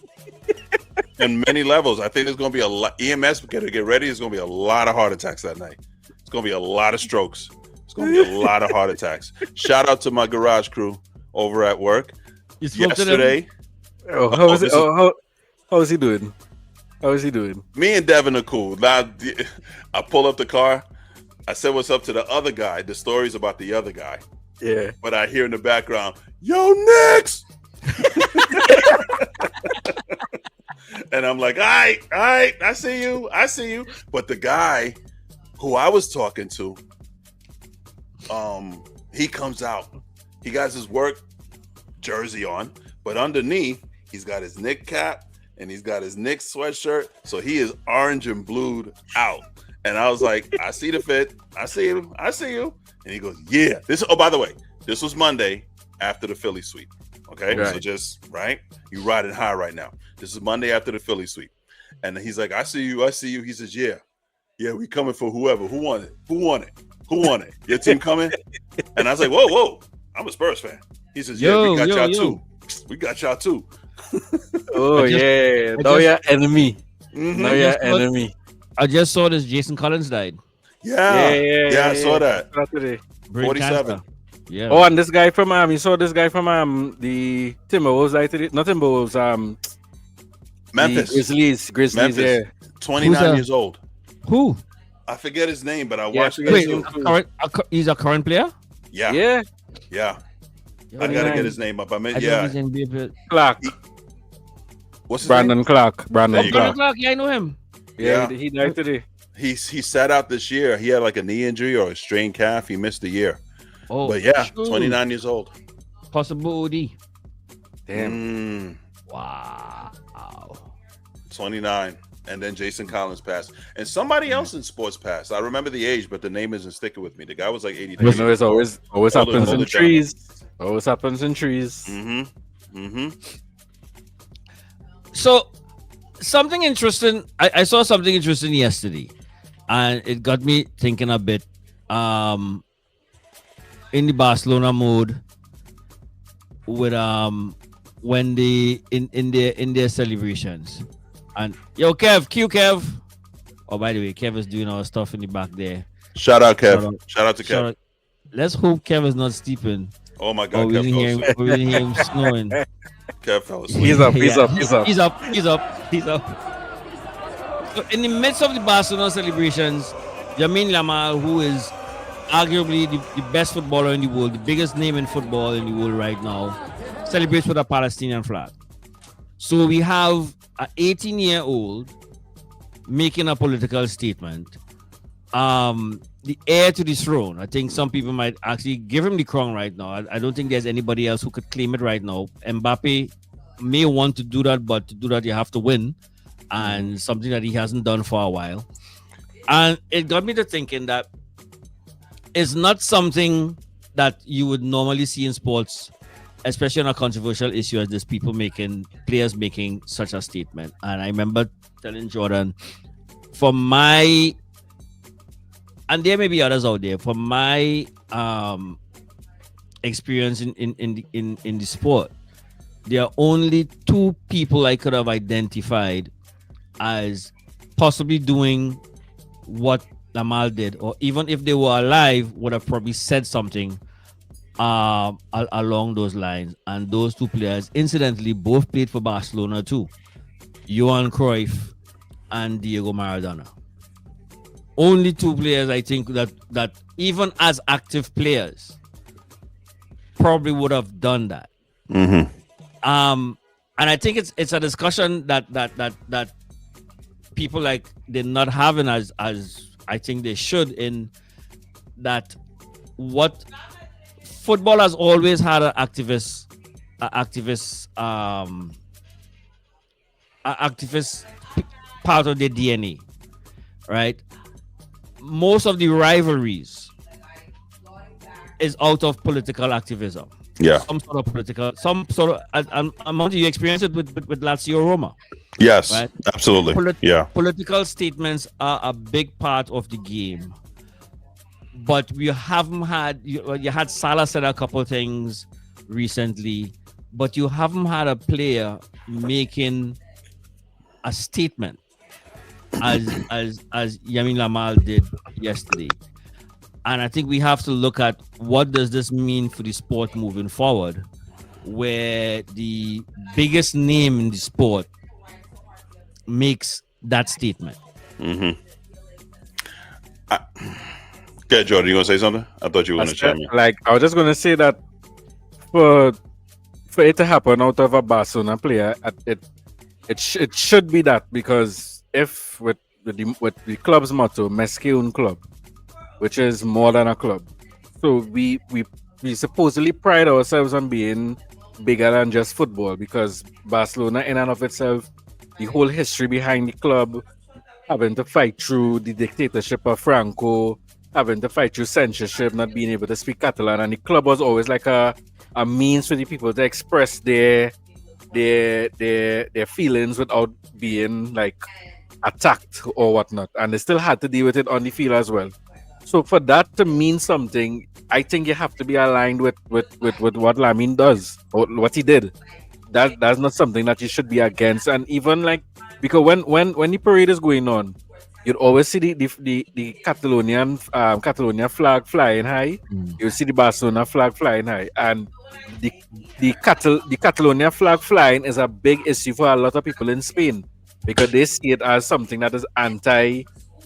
In many levels, I think there's going to be a lot. EMS got to get ready. There's going to be a lot of heart attacks that night. It's going to be a lot of strokes. It's going to be a lot of heart attacks. Shout out to my garage crew over at work. Yesterday. How is he doing? How is he doing? Me and Devin are cool. Now, I pull up the car. I said what's up to the other guy. The story's about the other guy. Yeah. But I hear in the background, yo, Knicks! And I'm like, all right, I see you. But the guy who I was talking to, he comes out. He got his work jersey on, but underneath he's got his Knick cap and he's got his Knicks sweatshirt, so he is orange and blued out. And I was like, I see the fit, I see you. And he goes, yeah. By the way, this was Monday after the Philly sweep. Okay, right. So just you riding high right now. This is Monday after the Philly sweep, and he's like, I see you. He says, yeah, we coming for whoever. Who won it? Your team coming? And I was like, whoa, I'm a Spurs fan. He says, yeah, we got y'all too. We got y'all too. Oh, yeah. Now you're enemy. Mm-hmm. Now you're enemy. I just saw this. Jason Collins died. Yeah, I saw that. Saturday. 47. Yeah. Oh, and this guy from you saw this guy from the Timberwolves, not Timberwolves, Memphis. Grizzlies, Memphis. Yeah. 29 years old. Who? I forget his name, but I watched it. He's a current player? Yeah. I gotta get his name up. Clark. What's his Brandon name? Clark. Brandon Clark. Yeah, I know him. Yeah. He died today. He sat out this year. He had like a knee injury or a strained calf. He missed a year. Oh, but yeah, 29 years old. Possible OD. Damn. Wow. 29. And then Jason Collins passed. And somebody else in sports passed. I remember the age, but the name isn't sticking with me. The guy was like 83. You know, it's always happens in trees. Always happens in trees. Mm-hmm. So something interesting. I saw something interesting yesterday, and it got me thinking a bit. In the Barcelona mode, with when they in their celebrations, and yo Kev. Oh, by the way, Kev is doing our stuff in the back there. Shout out Kev. Shout out to Kev. Let's hope Kev is not sleeping. Oh my God, we didn't hear him snoring. Kev fell asleep. He's up. He's up. So in the midst of the Barcelona celebrations, Lamine Yamal, who is arguably the best footballer in the world, the biggest name in football in the world right now, celebrates with a Palestinian flag. So we have an 18-year-old making a political statement. The heir to the throne. I think some people might actually give him the crown right now. I don't think there's anybody else who could claim it right now. Mbappe may want to do that, but to do that, you have to win. and something that he hasn't done for a while. And it got me to thinking that it's not something that you would normally see in sports, especially on a controversial issue as this, players making such a statement. And I remember telling Jordan, and there may be others out there, from my experience in the sport, there are only two people I could have identified as possibly doing what Lamal did, or even if they were alive, would have probably said something along those lines. And those two players, incidentally, both played for Barcelona too. Johan Cruyff and Diego Maradona. Only two players I think that even as active players probably would have done that. And I think it's a discussion that people like they're not having as I think they should, in that what football has always had an activist part of their DNA, right? Most of the rivalries is out of political activism. Yeah. Some sort of amount you experience it with Lazio Roma. Yes, right? Absolutely. Political statements are a big part of the game, but we haven't had. You had Salah said a couple of things recently, but you haven't had a player making a statement as Yamin Lamal did yesterday. And I think we have to look at what does this mean for the sport moving forward, where the biggest name in the sport makes that statement. Okay, Jordan, you want to say something? I thought you were going to chime in. Like, I was just going to say that for it to happen out of a Barcelona player, it should be that, because if with the club's motto, "Més que un club," which is more than a club, so we supposedly pride ourselves on being bigger than just football, because Barcelona in and of itself, the whole history behind the club, having to fight through the dictatorship of Franco, having to fight through censorship, not being able to speak Catalan, and the club was always like a means for the people to express their feelings without being like attacked or whatnot, and they still had to deal with it on the field as well. So for that to mean something, I think you have to be aligned with what Lamine does, or what he did. That's not something that you should be against. And even like, because when the parade is going on, you'd always see the Catalonia flag flying high. You see the Barcelona flag flying high, and the Catalonia flag flying is a big issue for a lot of people in Spain, because they see it as something that is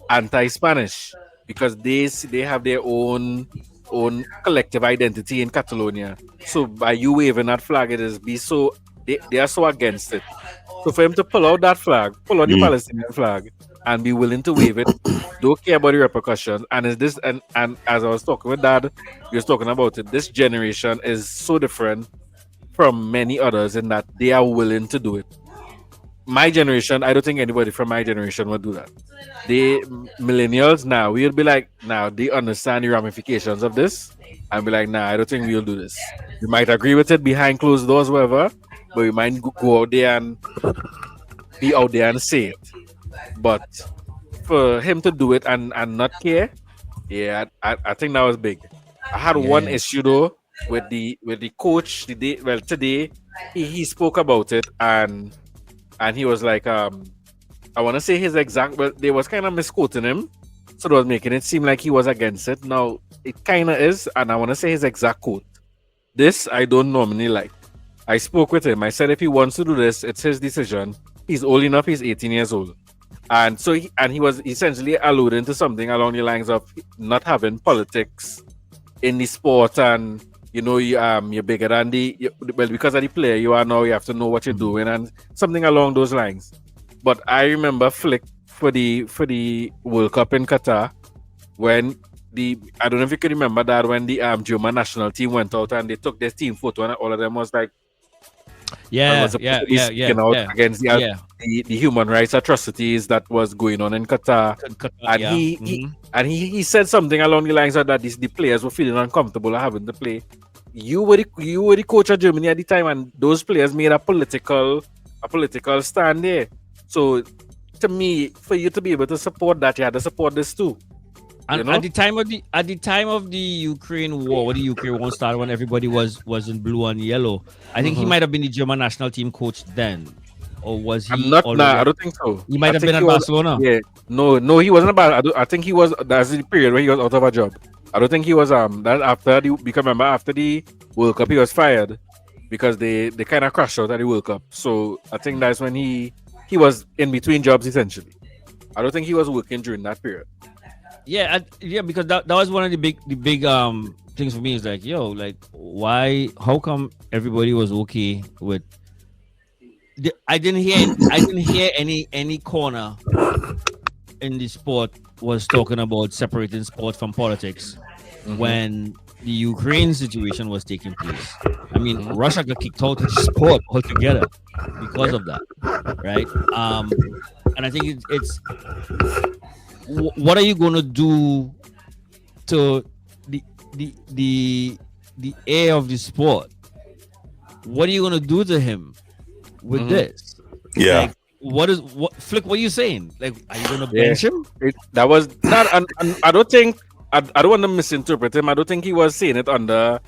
anti-Spanish, because they have their own collective identity in Catalonia. So by you waving that flag, they are so against it. So for him to pull out that flag, pull out the Palestinian flag, and be willing to wave it, don't care about the repercussions. And is this and as I was talking with Dad, he was talking about it. This generation is so different from many others in that they are willing to do it. My generation, I don't think anybody from my generation would do that. The millennials now, we'll be like, now they understand the ramifications of this, and be like, nah, I don't think we'll do this. We might agree with it behind closed doors, whatever, but we might go out there and be out there and say it. But for him to do it and not care, yeah, I think that was big. I had one issue though with the coach today. He spoke about it, and he was like, I want to say his exact, but they was kind of misquoting him, so they was making it seem like he was against it. Now it kind of is, and I want to say his exact quote. This I don't normally like. I spoke with him. I said if he wants to do this, it's his decision. He's old enough. He's 18 years old. And so he was essentially alluding to something along the lines of not having politics in the sport, and you're bigger than because of the player you are now, you have to know what you're doing, and something along those lines. But I remember Flick for the World Cup in Qatar, when I don't know if you can remember that, when the German national team went out and they took their team photo, and all of them was like, and Yeah, was yeah, supposed to be yeah, yeah, speaking out yeah, against yeah. the human rights atrocities that was going on in Qatar. And Yeah. he said something along the lines of that the players were feeling uncomfortable having to play. You were the coach of Germany at the time, and those players made a political stand there. So to me, for you to be able to support that, you had to support this too. And You know? at the time of the Ukraine war, when the Ukraine war started, when everybody was in blue and yellow, I think he Mhm. might have been the German national team coach then, or was I'm he not. Nah, already? I don't think so. He I might have been think he at was. Barcelona. Yeah. No, no, he wasn't about. I think he was. That's the period where he was out of a job. I don't think he was. That after the because remember after the World Cup he was fired because they kind of crashed out at the World Cup. So I think that's when he was in between jobs essentially. I don't think he was working during that period. Yeah, yeah, because that was one of the big things for me. Is like, yo, like, why? How come everybody was okay with? I didn't hear any corner in the sport was talking about separating sport from politics Mhm. when the Ukraine situation was taking place. I mean, Mhm. Russia got kicked out of the sport altogether because Yeah. of that, right? And I think it's what are you going to do to the the air of the sport? What are you going to do to him with Mhm. this? Yeah. Like, what Flick? What are you saying? Like, are you going to Yeah. bench him? That was not. And I don't think. I don't want to misinterpret him. I don't think he was saying it under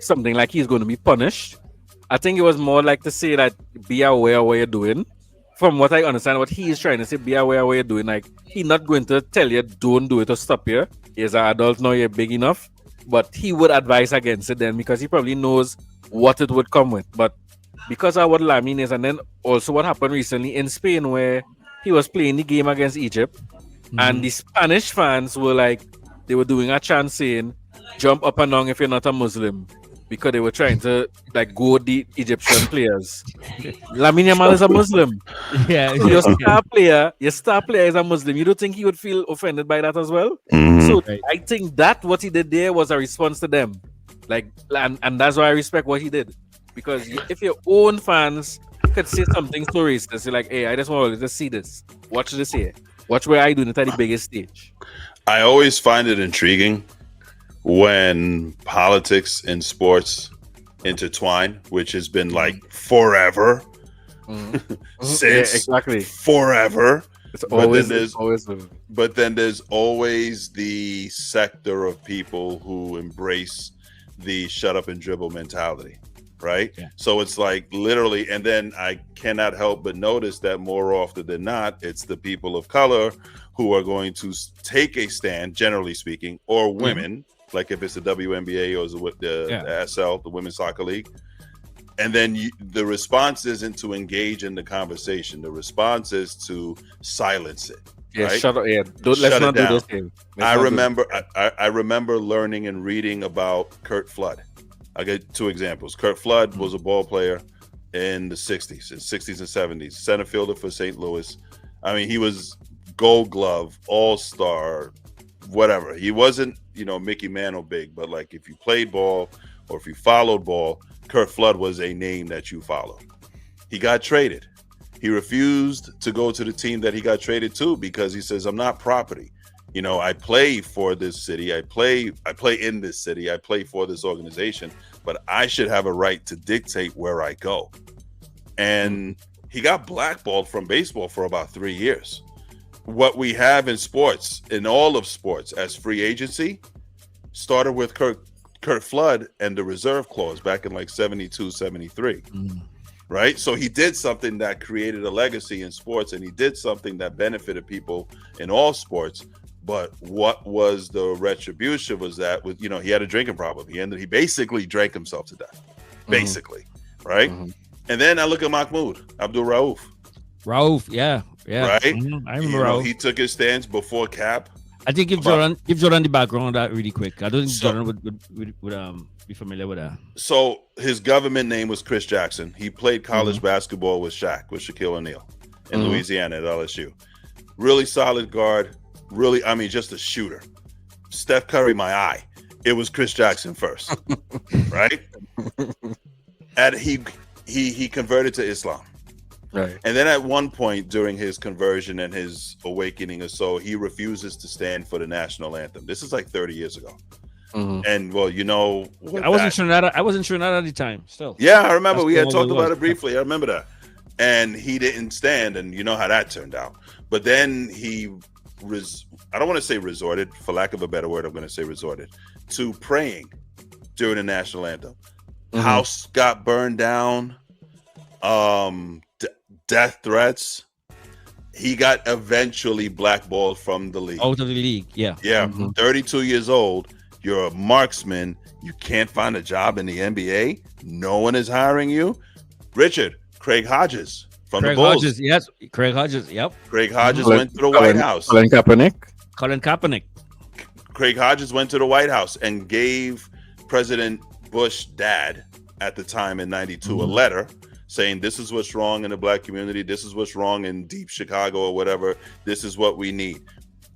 something like he's going to be punished. I think it was more like to say that be aware of what you're doing. From what I understand, what he is trying to say, be aware of what you're doing. Like he's not going to tell you don't do it or stop you. He's an adult now, you're big enough. But he would advise against it then because he probably knows what it would come with. But because of what Lamine is, and then also what happened recently in Spain where he was playing the game against Egypt and Mhm. the Spanish fans were like, they were doing a chant saying, jump up and down if you're not a Muslim. Because they were trying to like go the Egyptian players. Lamine Yamal is a Muslim. Yeah, So yeah, yeah. your star player is a Muslim. You don't think he would feel offended by that as well? Mhm. So Right. I think that what he did there was a response to them. Like and that's why I respect what he did. Because if your own fans could say something so racist, you're like, hey, I just want to see this. Watch this here. Watch where I do it at the biggest stage. I always find it intriguing when politics and sports intertwine, which has been like forever, Mhm. Yeah, since exactly. forever. It's But always then there's it's always but then there's always the sector of people who embrace the shut up and dribble mentality, right? Yeah. So it's like literally, and then I cannot help but notice that more often than not, it's the people of color who are going to take a stand, generally speaking, or women, like if it's the WNBA or the SL, the Women's Soccer League. And then the response isn't to engage in the conversation. The response is to silence it. yeah, right? shut up. Yeah, let's Shut it not do down. this thing. I remember I remember learning and reading about Kurt Flood. I get two examples. Kurt Flood was a ball player in the 60s and 70s, center fielder for St. Louis. I mean, he was Gold Glove, All-Star, whatever. He wasn't, Mickey Mantle big, but like if you played ball or if you followed ball, Kurt Flood was a name that you followed. He got traded. He refused to go to the team that he got traded to because he says, I'm not property. I play for this city. I play in this city. I play for this organization, but I should have a right to dictate where I go. And he got blackballed from baseball for about 3 years. What we have in sports, in all of sports, as free agency, started with Kurt Flood and the reserve clause back in like 72, 73. Right? So he did something that created a legacy in sports, and he did something that benefited people in all sports. But what was the retribution was that he had a drinking problem. He basically drank himself to death. Basically. Right? And then I look at Mahmoud Abdul Rauf, yeah. Right? I remember Rauf. He took his stance before Cap. I think give Jordan the background on that really quick. I don't think Jordan would be familiar with that. So his government name was Chris Jackson. He played college basketball with Shaquille O'Neal in Louisiana at LSU. Really solid guard. Really, just a shooter. Steph Curry, my eye. It was Chris Jackson first, right? And he converted to Islam. Right. And then at one point during his conversion and his awakening or so, he refuses to stand for the national anthem. This is like 30 years ago. And well, you know, I wasn't sure that. I wasn't sure that at the time. Still, yeah, I remember That's we had all talked it about was. it briefly. I remember that. And he didn't stand, and you know how that turned out. But then he I don't want to say resorted, for lack of a better word, I'm going to say resorted to praying during the national anthem. House got burned down. Death threats. He got eventually blackballed from the league. Out of the league, yeah. 32 years old. You're a marksman. You can't find a job in the NBA. No one is hiring you. Richard, Craig Hodges from Craig the Bulls. Hodges, yes. Craig Hodges, yep. Craig Hodges went to the White House. Colin Kaepernick. Colin Kaepernick. Craig Hodges went to the White House and gave President Bush dad at the time in 92 a letter saying this is what's wrong in the black community. This is what's wrong in deep Chicago or whatever. This is what we need.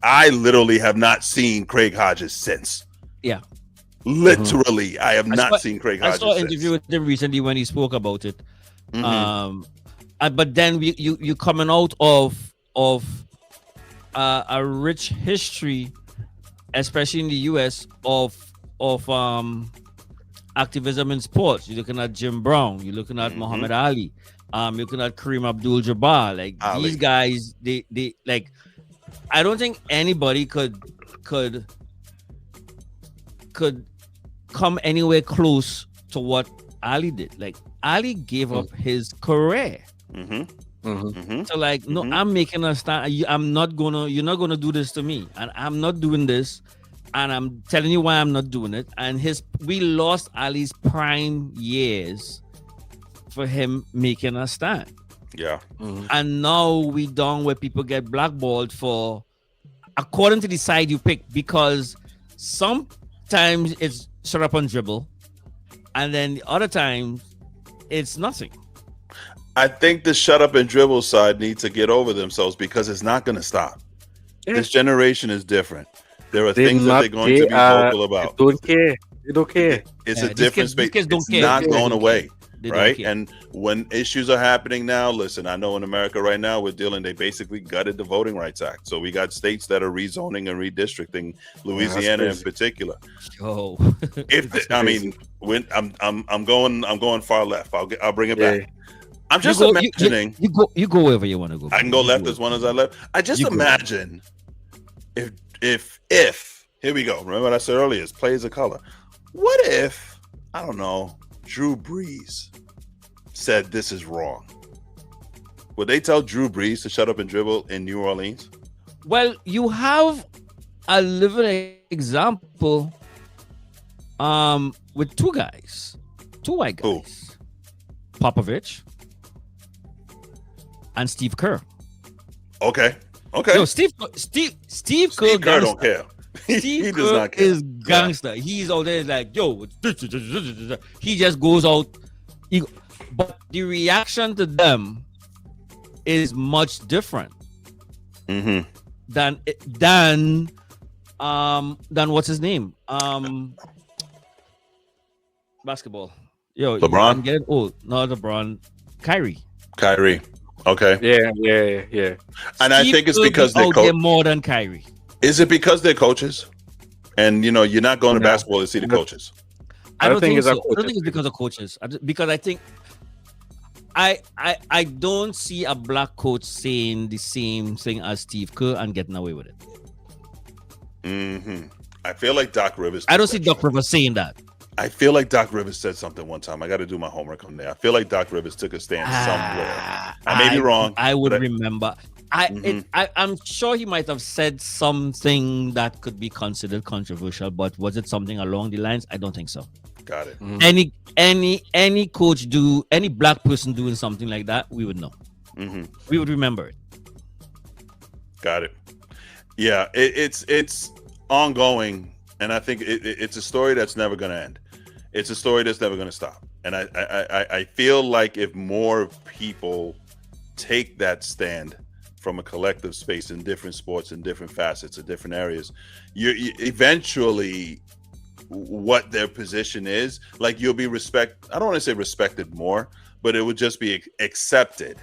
I literally have not seen Craig Hodges since. Yeah. Literally, I have not seen Craig Hodges. I saw an interview with him recently when he spoke about it. But then you coming out of a rich history, especially in the US, of activism in sports. You're looking at Jim Brown. You're looking at Muhammad Ali. You're looking at Kareem Abdul-Jabbar. Like Ali. These guys, they like. I don't think anybody could come anywhere close to what Ali did. Like Ali gave up his career. So like, no, I'm making a stand. You're not gonna do this to me, and I'm not doing this, and I'm telling you why I'm not doing it. And we lost Ali's prime years for him making a stand. Yeah. And now we done where people get blackballed for according to the side you pick, because sometimes it's shut up and dribble, and then the other times it's nothing. I think the shut up and dribble side needs to get over themselves because it's not going to stop. This generation is different. There are things that they're going to be vocal about. They don't care. They don't care. It's a different space. These kids don't It's care. not These kids going don't away. They don't Right. care. And when issues are happening now, listen, I know in America right now they basically gutted the Voting Rights Act. So we got states that are rezoning and redistricting, Louisiana in particular. Oh, I'm going far left. I'll bring it back. I'm just you imagining. You go wherever you want to go. I can go left as one as I left. I just imagine if here we go. Remember what I said earlier? It's plays of color. What if, I don't know, Drew Brees said this is wrong? Would they tell Drew Brees to shut up and dribble in New Orleans? Well, you have a living example with two white guys. Who? Popovich and Steve Kerr. Okay. Yo, Steve Kerr don't care. Steve He does Kerr not care. is gangster. He's out there like, yo, he just goes out. But the reaction to them is much different than what's his name? Basketball. Yo, LeBron? I'm getting old. Not LeBron. Kyrie. Okay. Yeah. And I think it's because they coach more than Kyrie. Is it because they're coaches? And you know, you're not going to basketball to see the coaches. I don't think it's so. I don't think it's because of coaches. Because I think I don't see a black coach saying the same thing as Steve Kerr and getting away with it. I feel like Doc Rivers. I don't see Doc Rivers saying that. I feel like Doc Rivers said something one time. I got to do my homework on there. I feel like Doc Rivers took a stand somewhere. I may be wrong. I would remember. I'm sure he might have said something that could be considered controversial, but was it something along the lines? I don't think so. Got it. Any coach any black person doing something like that, we would know. We would remember it. Got it. Yeah, it's ongoing, and I think it's a story that's never going to end. It's a story that's never going to stop. And I feel like if more people take that stand from a collective space in different sports, in different facets, in different areas, you eventually what their position is, like you'll be I don't want to say respected more, but it would just be accepted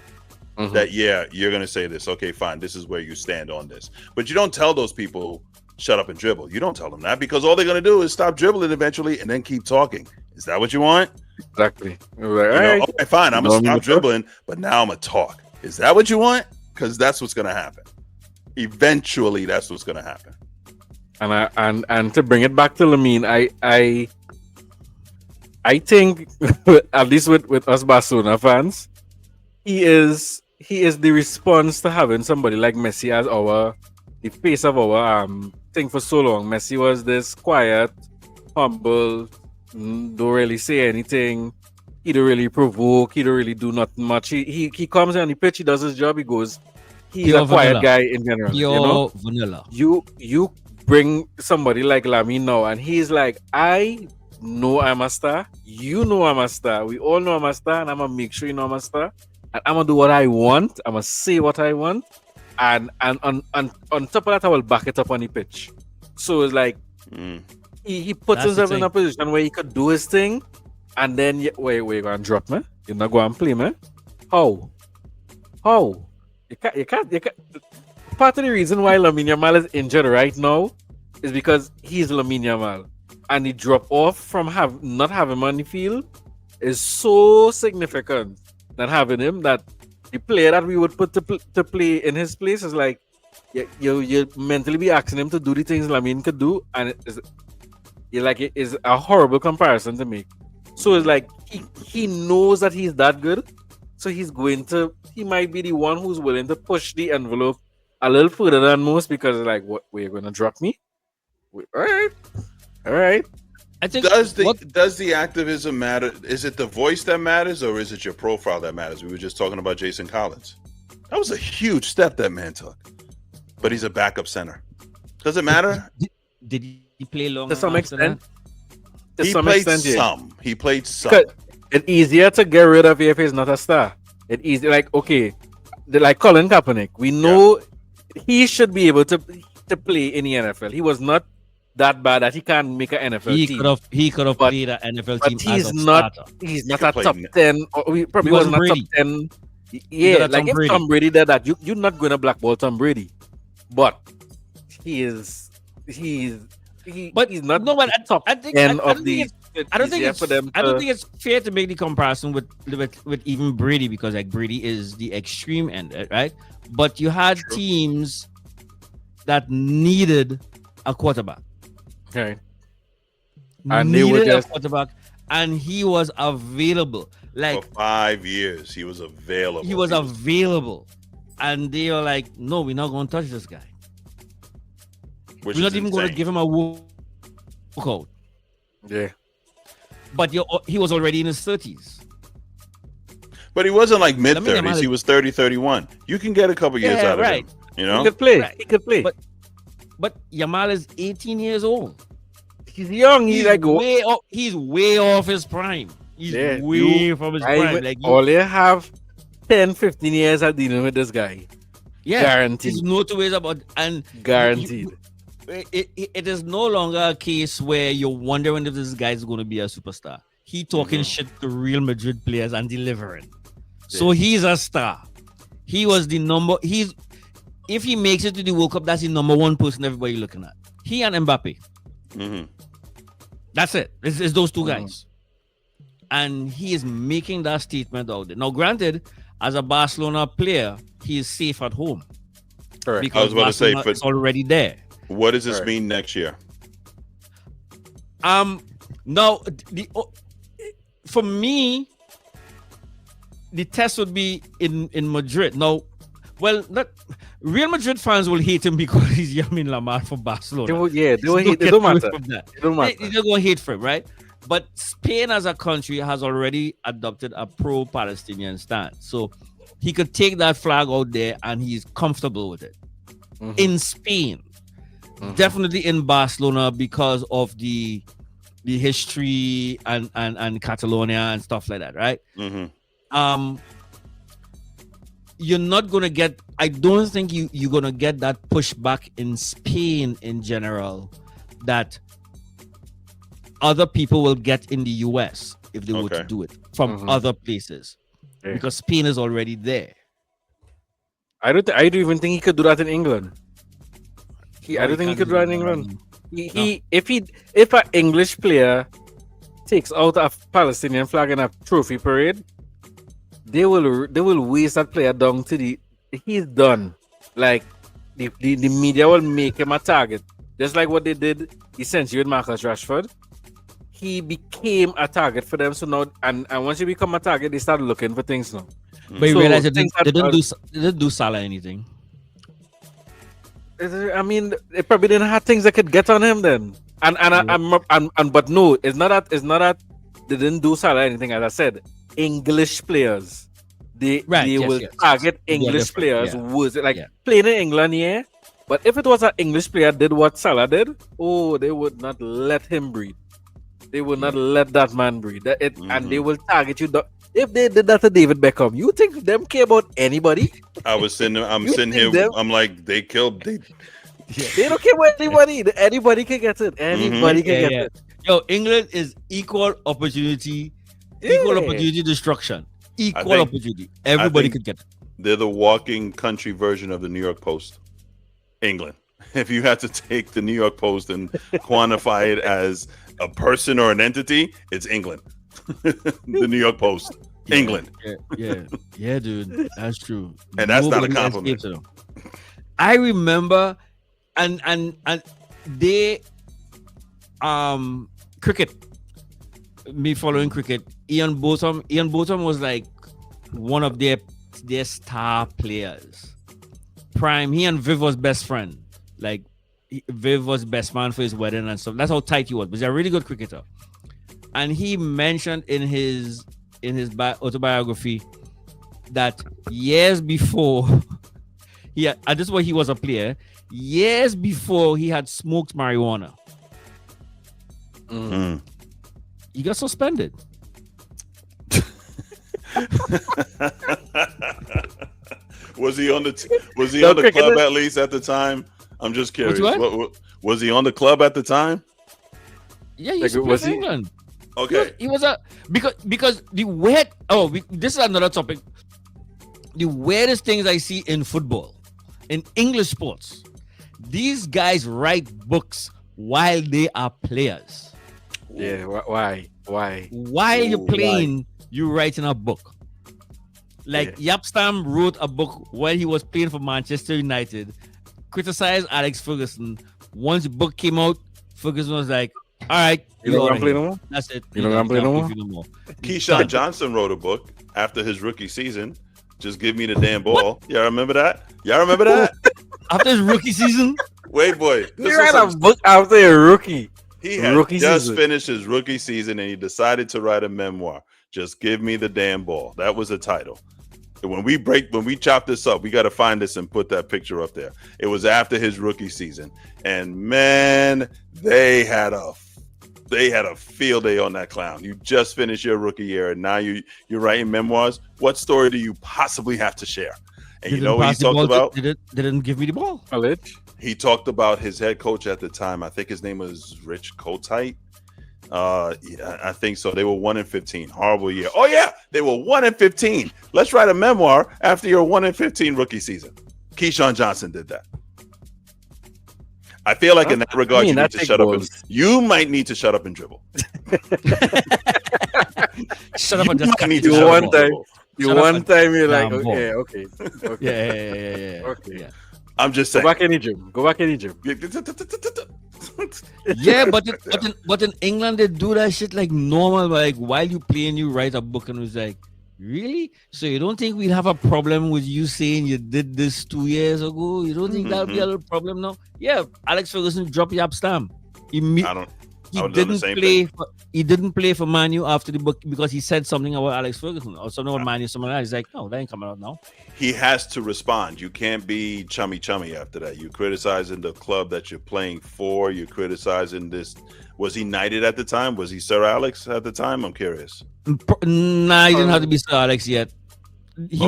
that, yeah, you're going to say this. Okay, fine. This is where you stand on this. But you don't tell those people, shut up and dribble. You don't tell them that, because all they're going to do is stop dribbling eventually and then keep talking. Is that what you want? Exactly. Like, all You know, right. okay, fine. I'm going to stop dribbling, but now I'm going to talk. Is that what you want? Because that's what's going to happen. Eventually, that's what's going to happen. And to bring it back to Lamine, I think at least with us Barcelona fans, he is the response to having somebody like Messi as the face of our thing for so long. Messi was this quiet, humble, don't really say anything. He don't really provoke. He don't really do nothing much. He comes on the pitch. He does his job. He goes. He's Pure a quiet vanilla. guy in general. Pure You know. vanilla. You bring somebody like Lamine now, and he's like, I know I'm a star. You know I'm a star. We all know I'm a star, and I'm gonna make sure you know I'm a star. And I'm gonna do what I want. I'm gonna say what I want, and on top of that, I will back it up on the pitch. So it's like he puts That's the himself in a thing. position where he could do his thing, and then wait, you gonna drop me? You're not gonna play me? How? You can't. Part of the reason why Lamine Yamal is injured right now is because he's Lamine Yamal, and the drop off from not having him on the field is so significant than having him, that the player that we would put to play in his place is like you mentally be asking him to do the things Lamine could do, and it is a horrible comparison to make. So it's like he knows that he's that good, so he might be the one who's willing to push the envelope a little further than most, because it's like, what, we're gonna drop me? All right. I think Does the activism matter? Is it the voice that matters, or is it your profile that matters? We were just talking about Jason Collins. That was a huge step that man took, but he's a backup center. Does it matter? did he play long To some after extent. that? To some extent, yeah. some. He played some. Because it's easier to get rid of if he's not a star. It's easy, like, okay, like Colin Kaepernick. We know he should be able to play in the NFL. He was not that bad that he can't make an NFL He team. could have But- played an NFL But team he's as a not. starter. He's He not could a play top n- 10. Or he probably He wasn't wasn't a top Brady. 10. Yeah, not like Tom if Brady. Tom Brady did that, you're not going to blackball Tom Brady. But he's not no, but the top I think 10 I of don't the. think I don't think easier it's for them. I don't to- think it's fair to make the comparison with even Brady, because like Brady is the extreme end, right? But you had True. teams that needed a quarterback, Okay. And they were needed just- a quarterback, and he was available. Like For 5 years, he was available. he was available, and they were like, "No, we're not going to touch this guy. which We're not is even going to insane. give him a walkout." Yeah. But he was already in his 30s. But he wasn't like mid Lamine 30s. Yamal- He was 30, 31. You can get a couple years Yeah, out right. of him. You know? He could play. Right. He could play. But Yamal is 18 years old. he's young. He's like He's way off his prime. He's Yeah, way from his prime. Like all you have 10, 15 years of dealing with this guy. yeah, guaranteed. there's no two ways about, and Guaranteed. it is no longer a case where you're wondering if this guy's going to be a superstar. He talking shit to Real Madrid players and delivering. So he's a star. He was the number. If he makes it to the World Cup, that's the number one person everybody looking at. He and Mbappe. Mhm. That's it. It's those two guys. And he is making that statement out there. Now, granted, as a Barcelona player, he is safe at home. Correct. Because I was about to say, Barcelona is already there. What does this Right. mean next year? Now, for me, the test would be in Madrid. Now, well, Real Madrid fans will hate him because he's Yamin Lamar for Barcelona. They don't Don't hate. It get don't away matter. from that. It don't matter. They're going to hate for him, right? But Spain as a country has already adopted a pro-Palestinian stance. So he could take that flag out there and he's comfortable with it. Mhm. In Spain, Mhm. definitely in Barcelona because of the history and Catalonia and stuff like that, right? Mm-hmm. You're not gonna get. I don't think you're gonna get that pushback in Spain in general that other people will get in the US if they were to Okay. do it from Mhm. other places. Okay. because Spain is already there. I don't even think he could do that in England. No, I don't think he can't could do do that in that England. already. If an English player takes out a Palestinian flag in a trophy parade, they will waste that player down to the he's done. Like the media will make him a target. Just like what they did essentially with Marcus Rashford. He became a target for them. So now and once you become a target, they start looking for things now. But you So realize they things didn't do Salah anything. I mean, they probably didn't have things that could get on him then. But no, it's not that they didn't do Salah or anything. As I said, English players, they will target English players. Was it like playing in England? Yeah, but if it was an English player did what Salah did, oh, they would not let him breathe. They would not let that man breathe. And they will target you. If they did that to David Beckham, you think them care about anybody? I'm sitting here. I'm like, they killed. They don't care about anybody. Anybody can get it. Anybody can get it. Yo, England is equal opportunity destruction. Equal opportunity. Everybody could get it. They're the walking country version of the New York Post. England. If you had to take the New York Post and quantify it as a person or an entity, it's England. The New York Post. England. Yeah, dude. That's true. And that's not a compliment. I remember and they cricket. Me following cricket. Ian Botham was like one of their star players. Prime. He and Viv was best friend. Like Viv was best man for his wedding and stuff. That's how tight he was. But he's a really good cricketer. And he mentioned in his autobiography that years before and this is why he was a player. Years before he had smoked marijuana. He got suspended. Was he on the club at least at the time? I'm just curious. Was he on the club at the time? Yeah, he was in England. Okay. He was because the weird. This is another topic. The weirdest things I see in football, in English sports, these guys write books while they are players. Yeah. Why? While you're playing, you're writing a book. Like Yapstam wrote a book while he was playing for Manchester United, criticized Alex Ferguson. Once the book came out, Ferguson was like, all right, you don't want to play no more? That's it. You don't want to play no more? Keyshawn Johnson wrote a book after his rookie season. Just give me the damn ball. Y'all remember that? After his rookie season? Wait, boy. He wrote a book after a rookie. He had just finished his rookie season and he decided to write a memoir. Just give me the damn ball. That was the title. When we chop this up, we got to find this and put that picture up there. It was after his rookie season. And man, they had a field day on that clown. You just finished your rookie year and now you're writing memoirs. What story do you possibly have to share? And you know what he talked about? They didn't give me the ball. He talked about his head coach at the time. I think his name was Rich Kotite. I think so. They were 1-15. Horrible year. Oh yeah, they were 1-15. Let's write a memoir after your 1-15 rookie season. Keyshawn Johnson did that. I feel like in that regard, you need to shut up. You might need to shut up and dribble. Shut up and just need to shut one time. One time you're like, okay. Yeah. Okay. I'm just saying. Go back any gym. Yeah, but in England they do that shit like normal. Like while you playing, you write a book, and it's like, really? So you don't think we'd have a problem with you saying you did this 2 years ago? You don't think that'll be a little problem now? Yeah, Alex Ferguson dropped Yapstam. He didn't play for Man U after the book because he said something about Alex Ferguson or something about Man U. Someone else. He's like, no, that ain't coming out now. He has to respond. You can't be chummy after that. You're criticizing the club that you're playing for. You're criticizing this. Was he knighted at the time? Was he Sir Alex at the time? I'm curious. Nah, he didn't have to be Sir Alex yet. He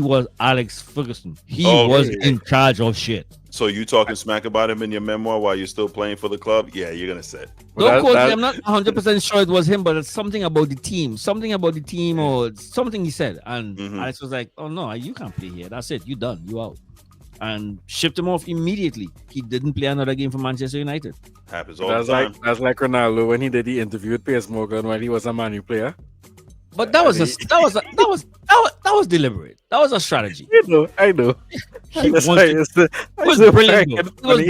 was Alex Ferguson. He was in charge of shit. So you talking smack about him in your memoir while you're still playing for the club? Yeah, you're gonna say. Don't quote me. I'm not 100% sure it was him, but it's something about the team. Something about the team or something he said. And Alex was like, oh, no, you can't play here. That's it. You done. You out. And shipped him off immediately. He didn't play another game for Manchester United. Happens all the time. That's like Ronaldo when he did the interview with Piers Morgan when he was a Man U player. But that was deliberate. That was a strategy. I know. It was brilliant. It was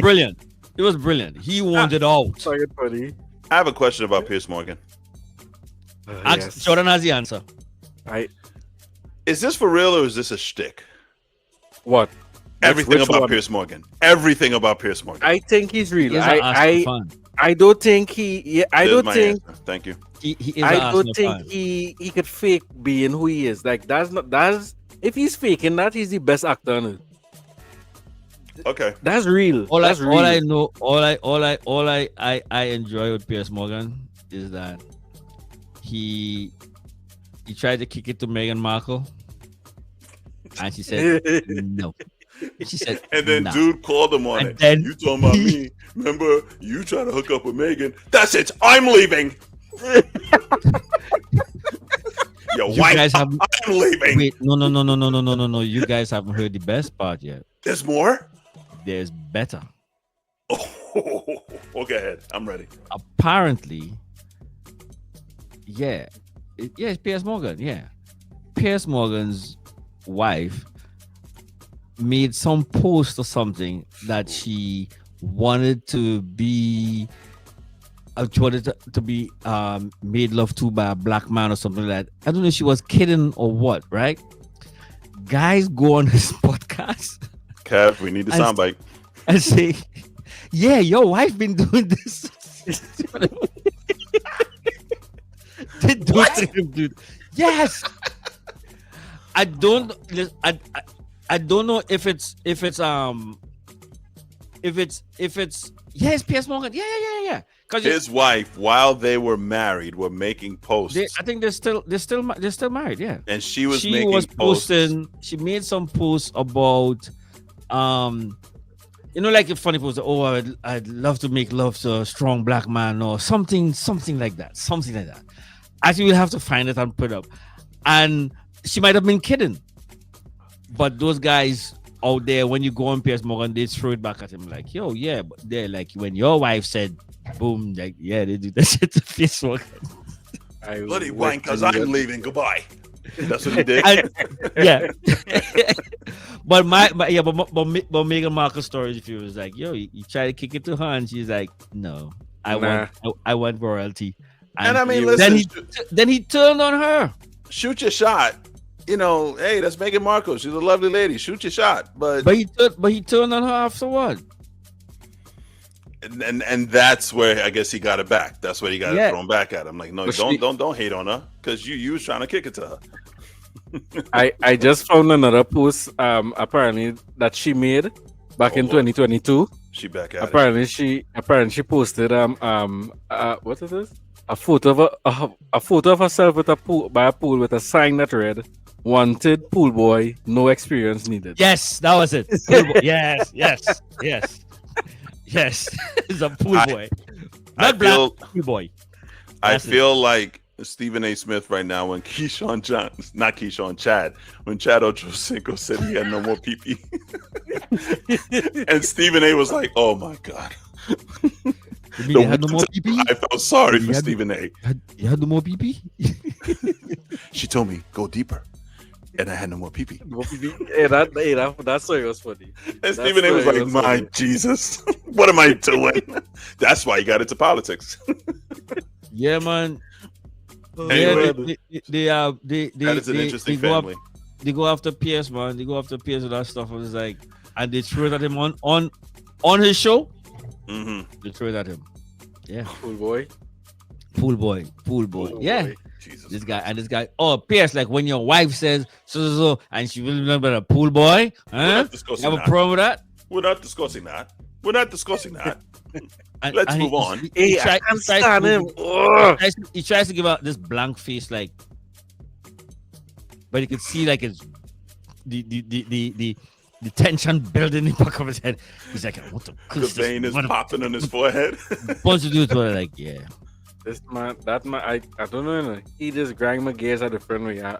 brilliant. It was brilliant. He wanted out. Funny. I have a question about Piers Morgan. Yes. Jordan has the answer. Is this for real or is this a shtick? What? Everything about Piers Morgan. Everything about Piers Morgan. I think he's real. I don't think he. I don't think. Answer. Thank you. I don't think he could fake being who he is. Like that's if he's faking that, he's the best actor on it. Okay, that's real. All I enjoy with Piers Morgan is that he tried to kick it to Meghan Markle, and she said no. She said, and then dude called him on and it. Then you talking about me? Remember you trying to hook up with Meghan? That's it. I'm leaving. Yo, I'm leaving. Wait, no. You guys haven't heard the best part yet. There's more. There's better. Oh, go ahead. I'm ready. Apparently, it's Piers Morgan. Yeah, Piers Morgan's wife made some post or something that she wanted to be made love to by a black man or something like that. I don't know if she was kidding or what, right? Guys go on this podcast. Kev, we need the soundbite. And say, yeah, your wife been doing this. Dude. Yes. I don't know if it's yes, Piers Morgan. Yeah. Because his wife, while they were married, were making posts. I think they're still married. Yeah. And she was posting. She made some posts about, like a funny post. Oh, I'd love to make love to a strong black man or something like that. Actually, we'll have to find it and put it up. And she might have been kidding, but those guys out there, when you go on Piers Morgan, they throw it back at him like, yo, yeah, but they're like, when your wife said, boom, like, yeah, they do that shit to Piers Morgan. Bloody wine, because I'm leaving. Goodbye. That's what he did. Yeah. But Meghan Markle's story, if he was like, yo, you try to kick it to her, and she's like, no, I want royalty. And I mean, listen, then he turned on her. Shoot your shot. Hey, that's Meghan Markle. She's a lovely lady. Shoot your shot. But he turned on her afterward. And that's where I guess he got it back. That's where he got it thrown back at him. Like, no, don't hate on her because you was trying to kick it to her. I just found another post apparently that she made back in 2022. She back at apparently it. She posted what is this? A photo of herself with by a pool with a sign that read, "Wanted pool boy, no experience needed." Yes, that was it. Pool boy. Yes. It's a pool boy. Pool boy. I feel like Stephen A. Smith right now when Chad, when Chad Ochocinco said he had no more pee-pee. And Stephen A. was like, oh my God. You mean had no more pee-pee? I felt sorry for Stephen A. You had no more pee-pee? She told me, go deeper. And I had no more pee-pee. That story was funny. And Stephen A. was like, my Jesus, what am I doing? That's why he got into politics. Yeah, man. Anyway, that is an interesting family. They go after Piers, man. They go after Piers with that stuff. And it's like, and they throw it at him on his show. Mm-hmm. They throw it at him. Yeah. Pool boy. Yeah. Jesus. This guy. Oh, Piers, like when your wife says so, and she really remember a pool boy. Huh? You have a problem with that? We're not discussing that. Let's move on. He tries to give out this blank face, like, but you can see like it's the the tension building in the back of his head. He's like, I want to The curse vein this is popping on his forehead. Wants to do it, but like, yeah. This man, that man, I don't know. He just grind my gears a different way. I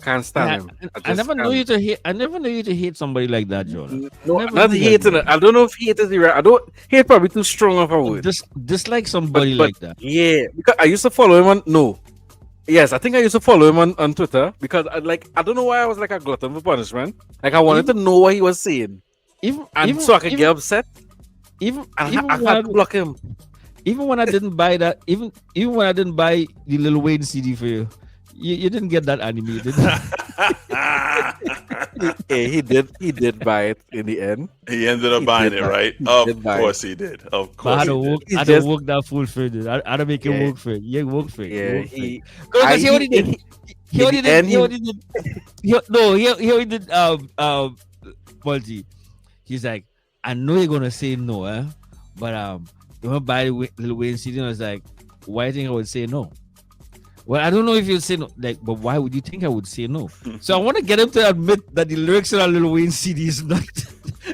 can't stand him. I never know you to hate. I never know you to hate somebody like that, Jordan. No, Never not knew that, hating it. Jordan. I don't know if hate is the right. I don't hate probably too strong of a word. Dislike somebody like that. Yeah, because I used to follow him on Yes, I think I used to follow him on Twitter because I don't know why I was like a glutton for punishment. Like I wanted to know what he was saying, so I could get upset. Even I when had to block him. even when I didn't buy that, even when I didn't buy the Lil Wayne CD for you, you didn't get that animated. Yeah, he did buy it in the end. He ended up He buying did it, buy- right? he Of did buy course he did. Of But I course had he to did. work. He's I had to just- work that fool for it. I had to make him Yeah. work for it. Yeah, work for it. Yeah, Work for it. he Because he already did. in He already the did. end, He already did. He already did. Multi. He's like, I know you're gonna say no, but you want to buy the Lil Wayne CD? And I was like, why do you think I would say no? Well, I don't know if you'll say no. Like, but why would you think I would say no? So I want to get him to admit that the lyrics in our Lil Wayne CD is not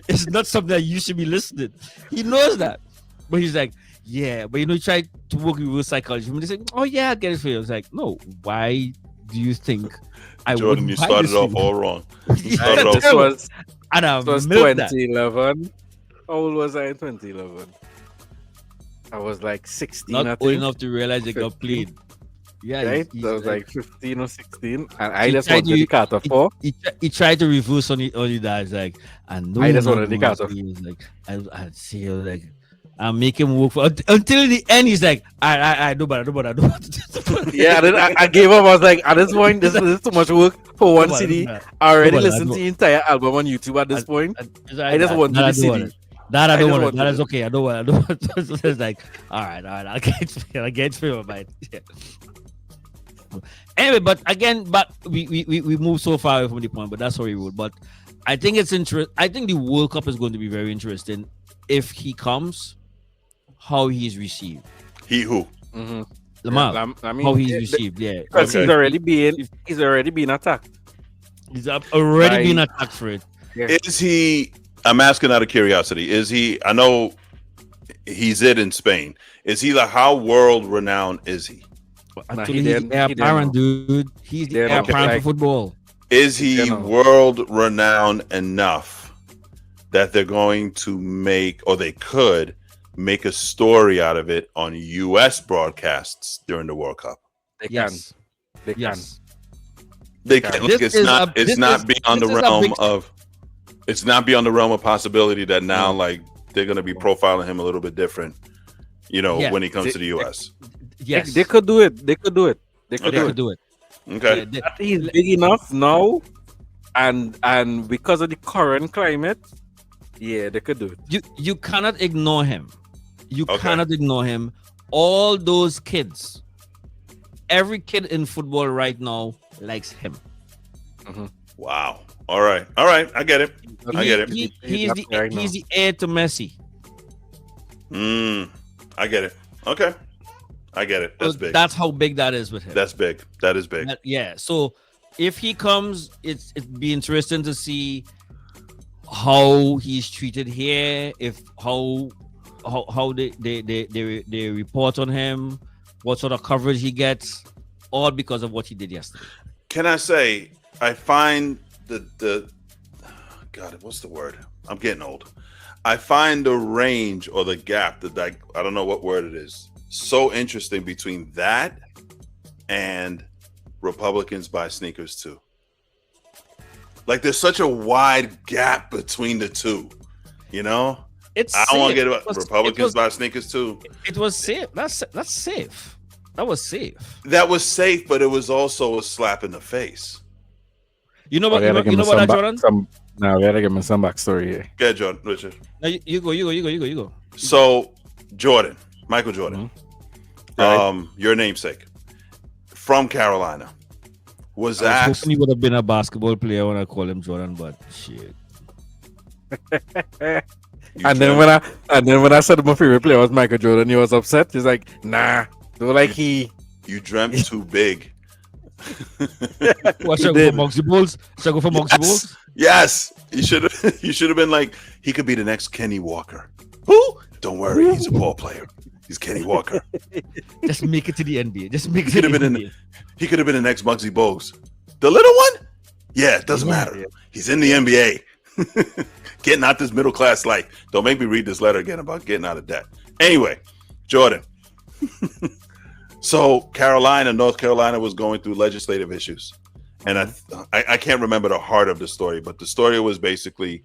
it's not something that you should be listening. He knows that, but he's like, yeah, but he tried to work with real psychology. When they say, oh yeah, I get it for you. I was like, no, why do you think I Jordan, would you buy started this for off you? all wrong. You Yeah, started off. This was and I It was milked that. 2011. How old was I in 2011? I was like 16, I Not think. old enough to realize it got 15, played. Yeah, right? he's I was like 15 or 16, and I He just tried wanted to- the Carter 4. he tried to reverse on the dad. It's like, I know I you're just not wanted the gonna cut off. see. He's like, I see you like, I make him work for until the end. He's like, I do, but I do, but I do. Yeah, and then I gave up. I was like, at this point, this is too much work for one CD. I already Nobody, I listened don't- to the entire album on YouTube at this point. I just want that, the I don't CD. want it. That I I don't just want it. wanted That is it. okay. I don't want it. So it's like, all right, I'll get feel about it. Yeah. Anyway, but we moved so far away from the point, but that's how we would. But I think it's interesting. I think the World Cup is going to be very interesting if he comes, how he's received. He who? Mm-hmm. Lamar, I mean, how he's received. Yeah, because Okay. he's already been attacked. he's already By- been attacked for it. Is he? I'm asking out of curiosity. Is he? I know he's it in Spain. Is he like how world renowned is he? Nah, Actually, he he's didn't- the heir he didn't apparent, know. dude. He's the Didn't heir know. apparent Like- for football. Is he General. world renowned enough that they're going to make, or they could make a story out of it on U.S. broadcasts during the World Cup? They Yes, can. They can. yes. They can. This Like, it's is not. a- It's this not is- beyond the this is a realm big- of. It's not beyond the realm of possibility that now, No. like, they're going to be profiling him a little bit different. You know, Yeah. when he comes to the U.S. Yes, They could do it. They could do it. They could Okay. they do could it. do it. Okay. Yeah, they- He's big enough now, and because of the current climate, yeah, they could do it. you cannot ignore him. You Okay. cannot ignore him. All those kids, every kid in football right now likes him. Wow. All right. All right. I get it. I get it. He's He's right now. the heir to Messi. I get it. Okay. I get it. That's So big. That's how big that is with him. That's big. That is big. Yeah. So if he comes, it'd be interesting to see how he's treated here. If how they report on him, what sort of coverage he gets, all because of what he did yesterday. Can I say I find the God, what's the word? I'm getting old. I find the range or the gap that I don't know what word it is, so interesting between that and Republicans buy sneakers too. Like there's such a wide gap between the two, you know? It's I don't want to safe. get It about was- Republicans buy sneakers too. It was safe. That's safe. That was safe. That was safe, but it was also a slap in the face. You know what? You know what, Jordan? Now we gotta give me some backstory here. Good, Jordan, Richard. No, you go. So, Jordan, Michael Jordan, Right. your namesake from Carolina, was I was asked. hoping he would have been a basketball player when I call him Jordan, but shit. And then when I said my favorite player was Michael Jordan, he was upset. He's like, nah, do like he. you dreamt too big. What, should I go did. for Moxie Bulls? Should I go for Moxie Bulls? Yes, You should have been like, he could be the next Kenny Walker. Who? Don't worry, he's a ball player. He's Kenny Walker. Just make it to the NBA. Just make it He to could the have been NBA. he could have been the next Muggsy Bogues. The little one? Yeah, it doesn't matter. Yeah. He's in the NBA. Getting out this middle class life. Don't make me read this letter again about getting out of debt. Anyway, Jordan. So North Carolina was going through legislative issues. And I can't remember the heart of the story, but the story was basically,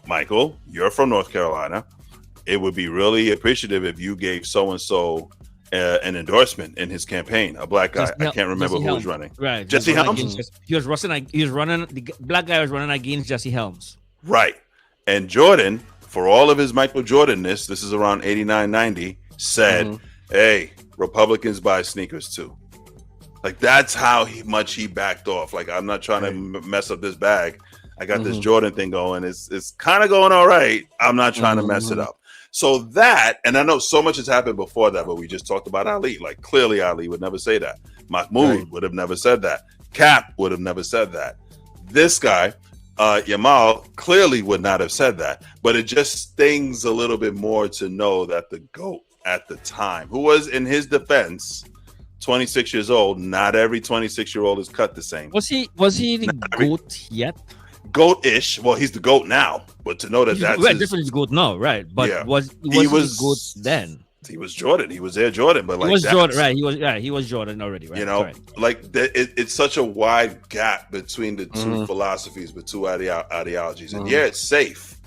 Michael, you're from North Carolina. It would be really appreciative if you gave so-and-so an endorsement in his campaign. A black guy. I can't remember who was running. Right. Jesse Helms? He was running. The black guy was running against Jesse Helms. Right. And Jordan, for all of his Michael Jordan-ness, this is around 89, 90, said, hey, Republicans buy sneakers too. Like, that's how much he backed off. Like, I'm not trying to mess up this bag. I got this Jordan thing going. It's kind of going all right. I'm not trying to mess it up. So that, and I know so much has happened before that, but we just talked about Ali. Like, clearly Ali would never say that. Mahmoud would have never said that. Cap would have never said that. This guy, Yamal, clearly would not have said that. But it just stings a little bit more to know that the GOAT at the time, who was, in his defense, 26 years old. Not every 26-year-old is cut the same. Was he the GOAT yet? GOAT-ish. Well, he's the GOAT now. But to know that that's definitely the GOAT now, right? But yeah. was he the GOAT then? He was Jordan. He was Air Jordan. But like he was Jordan, right? He was Jordan already, right? Like it's such a wide gap between the two philosophies, the two ideologies. And yeah, it's safe.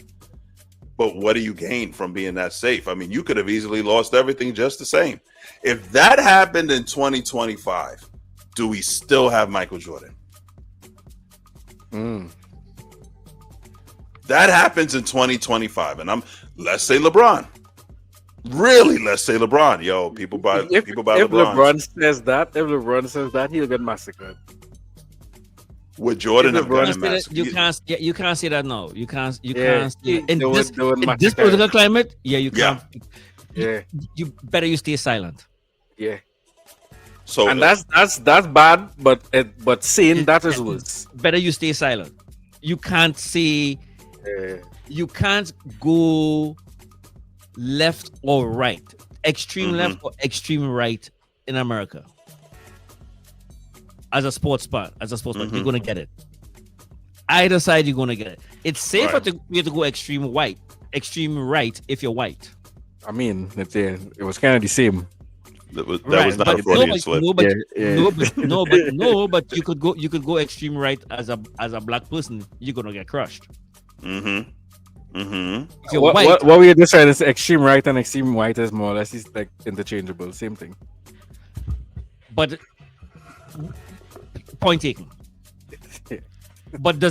But what do you gain from being that safe? I mean, you could have easily lost everything just the same. If that happened in 2025, do we still have Michael Jordan? That happens in 2025, and let's say LeBron. Really, let's say LeBron. Yo, people buy LeBron. If LeBron says that, he'll get massacred. With Jordan, you can't say that now. You can't say that. In this political climate, you can't. Yeah. You better stay silent. Yeah. So and that's bad, but saying that is worse. Better you stay silent. You can't say. You can't go left or right, extreme left or extreme right in America. As a sports fan, you're gonna get it. Either side, you're gonna get it. It's safer to go extreme right if you're white. I mean, it was kind of the same. That was not a Freudian slip. But you could go extreme right as a black person. You're gonna get crushed. If you're white, what we just trying to say, extreme right and extreme white is more or less is like interchangeable, same thing. But point taken. But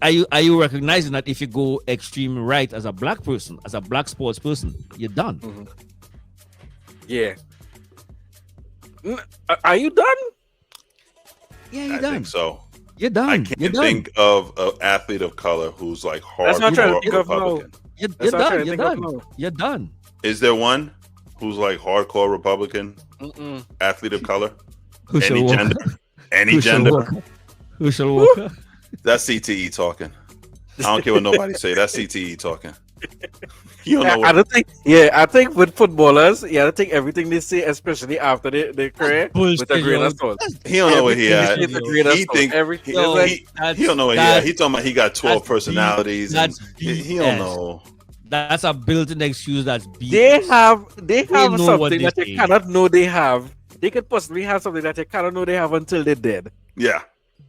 are you recognizing that if you go extreme right as a black person, as a black sports person, you're done? Yeah. Are you done? Yeah, you're I done. think so. You're done. I can't think of an athlete of color who's like hardcore Republican. You're done. You're done. Is there one who's like hardcore Republican? Athlete of color? Any gender? Any gender? Who shall walk? That's CTE talking. I don't care what nobody say. That's CTE talking. You don't know what I think with footballers, I think everything they say, especially after their career, with a grain of salt. He don't know what he had. He think everything. He don't know what he had. He talking about he got 12 personalities. He don't know. That's a built-in excuse. That's BS. They have something that you cannot know they have. They could possibly have something that you cannot know they have until they're dead. Yeah.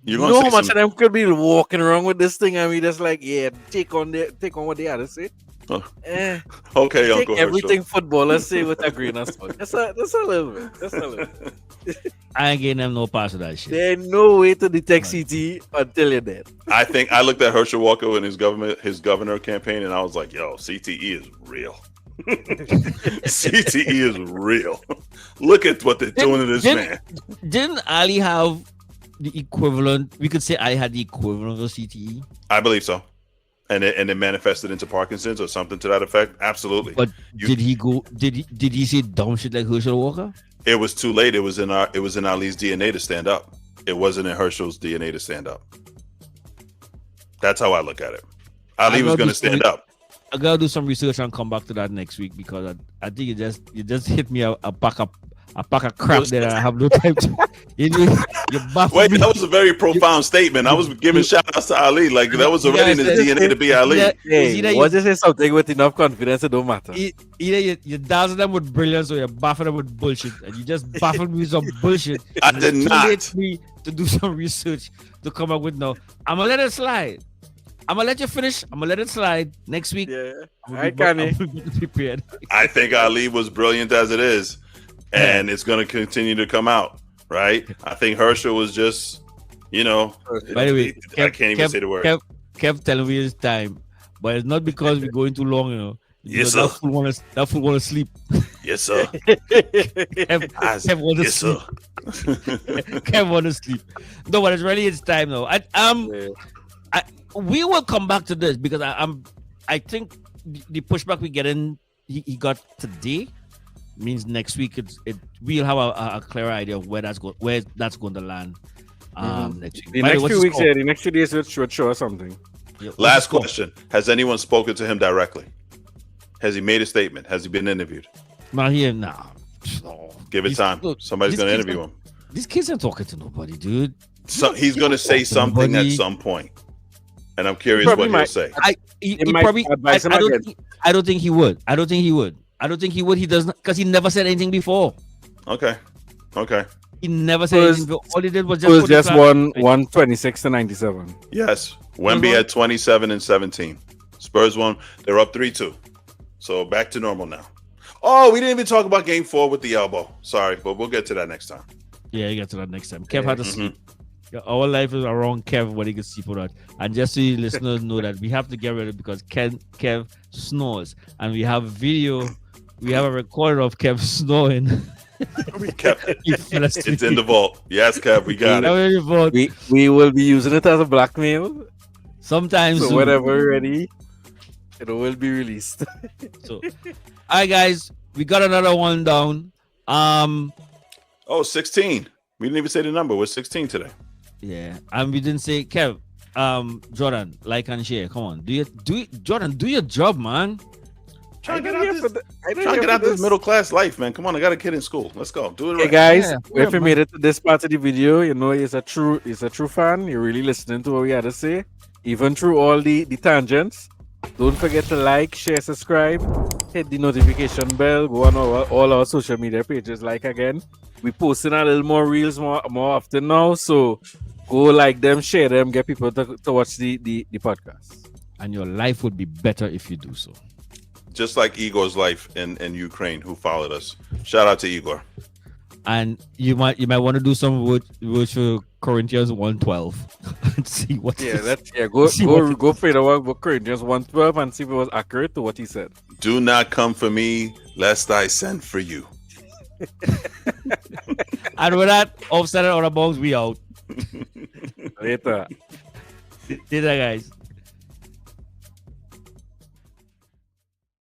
You know how much of them could be walking around with this thing and we just like, take on what they had to say. Okay, take Uncle everything Herschel. footballers say with a grain of salt. That's a little bit. That's a little bit. I ain't getting them no pass of that shit. There's no way to detect CT until you're dead. I think I looked at Herschel Walker in his governor campaign and I was like, yo, CTE is real. CTE is real. Look at what they're doing to this man. Didn't Ali have the equivalent? We could say I had the equivalent of CTE. I believe so. And it manifested into Parkinson's or something to that effect. Absolutely. But did he say dumb shit like Herschel Walker? It was too late. It was in Ali's DNA to stand up. It wasn't in Herschel's DNA to stand up. That's how I look at it. Ali was going to stand up. I gotta do some research and come back to that next week because I think you just hit me a pack of crap that I have no time to. You buff Wait, me. that was a very profound statement. I was giving shout outs to Ali. Like that was already in his DNA to be Ali. Hey, what you say something with enough confidence, it don't matter. Either you dazzle them with brilliance or you buffing them with bullshit, and you just baffled me with some bullshit. I did not. Me to do some research to come up with no. I'm gonna let it slide. I'm gonna let you finish. I'm gonna let it slide next week. Yeah, I can't be prepared. I think Ali was brilliant as it is, and it's going to continue to come out. Right? I think Herschel was just, By the way, I can't even say the word. Kev telling me it's time, but it's not because we're going too long. Yes, sir. That fool want to sleep. Yes, sir. Kev want to yes, sleep. sir. Kev want to sleep. No, but it's time now. We will come back to this because I think the pushback we get in he got today means next week we'll have a clearer idea of where that's going to land next week. The next few weeks, the next few days should show us something. Last question: has anyone spoken to him directly? Has he made a statement? Has he been interviewed? Not here, no. Give it time. Somebody's going to interview him. These kids aren't talking to nobody, dude. So he's going to say something at some point. And I'm curious what he'll say. I don't think he would. I don't think he would. He doesn't, because he never said anything before. Okay. He never said anything before. All he did was just won 26 to 97. Yes. Wemby had 27 and 17. Spurs won. They're up 3-2. So back to normal now. Oh, we didn't even talk about game 4 with the elbow. Sorry, but we'll get to that next time. Yeah, you get to that next time. Kev had to sleep. Our life is around Kev when he gets sleep for that. And just so you listeners know that we have to get rid of it because Kev snores. And we have video, we have a recorder of Kev snoring. It's in the vault. Yes, Kev, we got it. We will be using it as a blackmail. Sometimes. So whenever we're ready, it will be released. So, all right, guys, we got another one down. 16. We didn't even say the number. We're 16 today. Yeah, and we didn't say Kev. Jordan, like and share. Come on, Jordan, do your job, man. Trying to get out this middle class life, man. Come on, I got a kid in school. Let's go. Do it right. Hey guys, if you made it to this part of the video, he's a true fan. You're really listening to what we had to say, even through all the tangents. Don't forget to like, share, subscribe, hit the notification bell, go on all our social media pages. Like again, we posting a little more reels more often now, so go like them, share them, get people to watch the podcast. And your life would be better if you do so. Just like Igor's life in Ukraine, who followed us. Shout out to Igor. And you might want to do some virtual Corinthians 1:12 and see what. Go find out Corinthians 1:12 and see if it was accurate to what he said. Do not come for me, lest I send for you. And with that, Offside Outta Bounds, we out. Later, guys.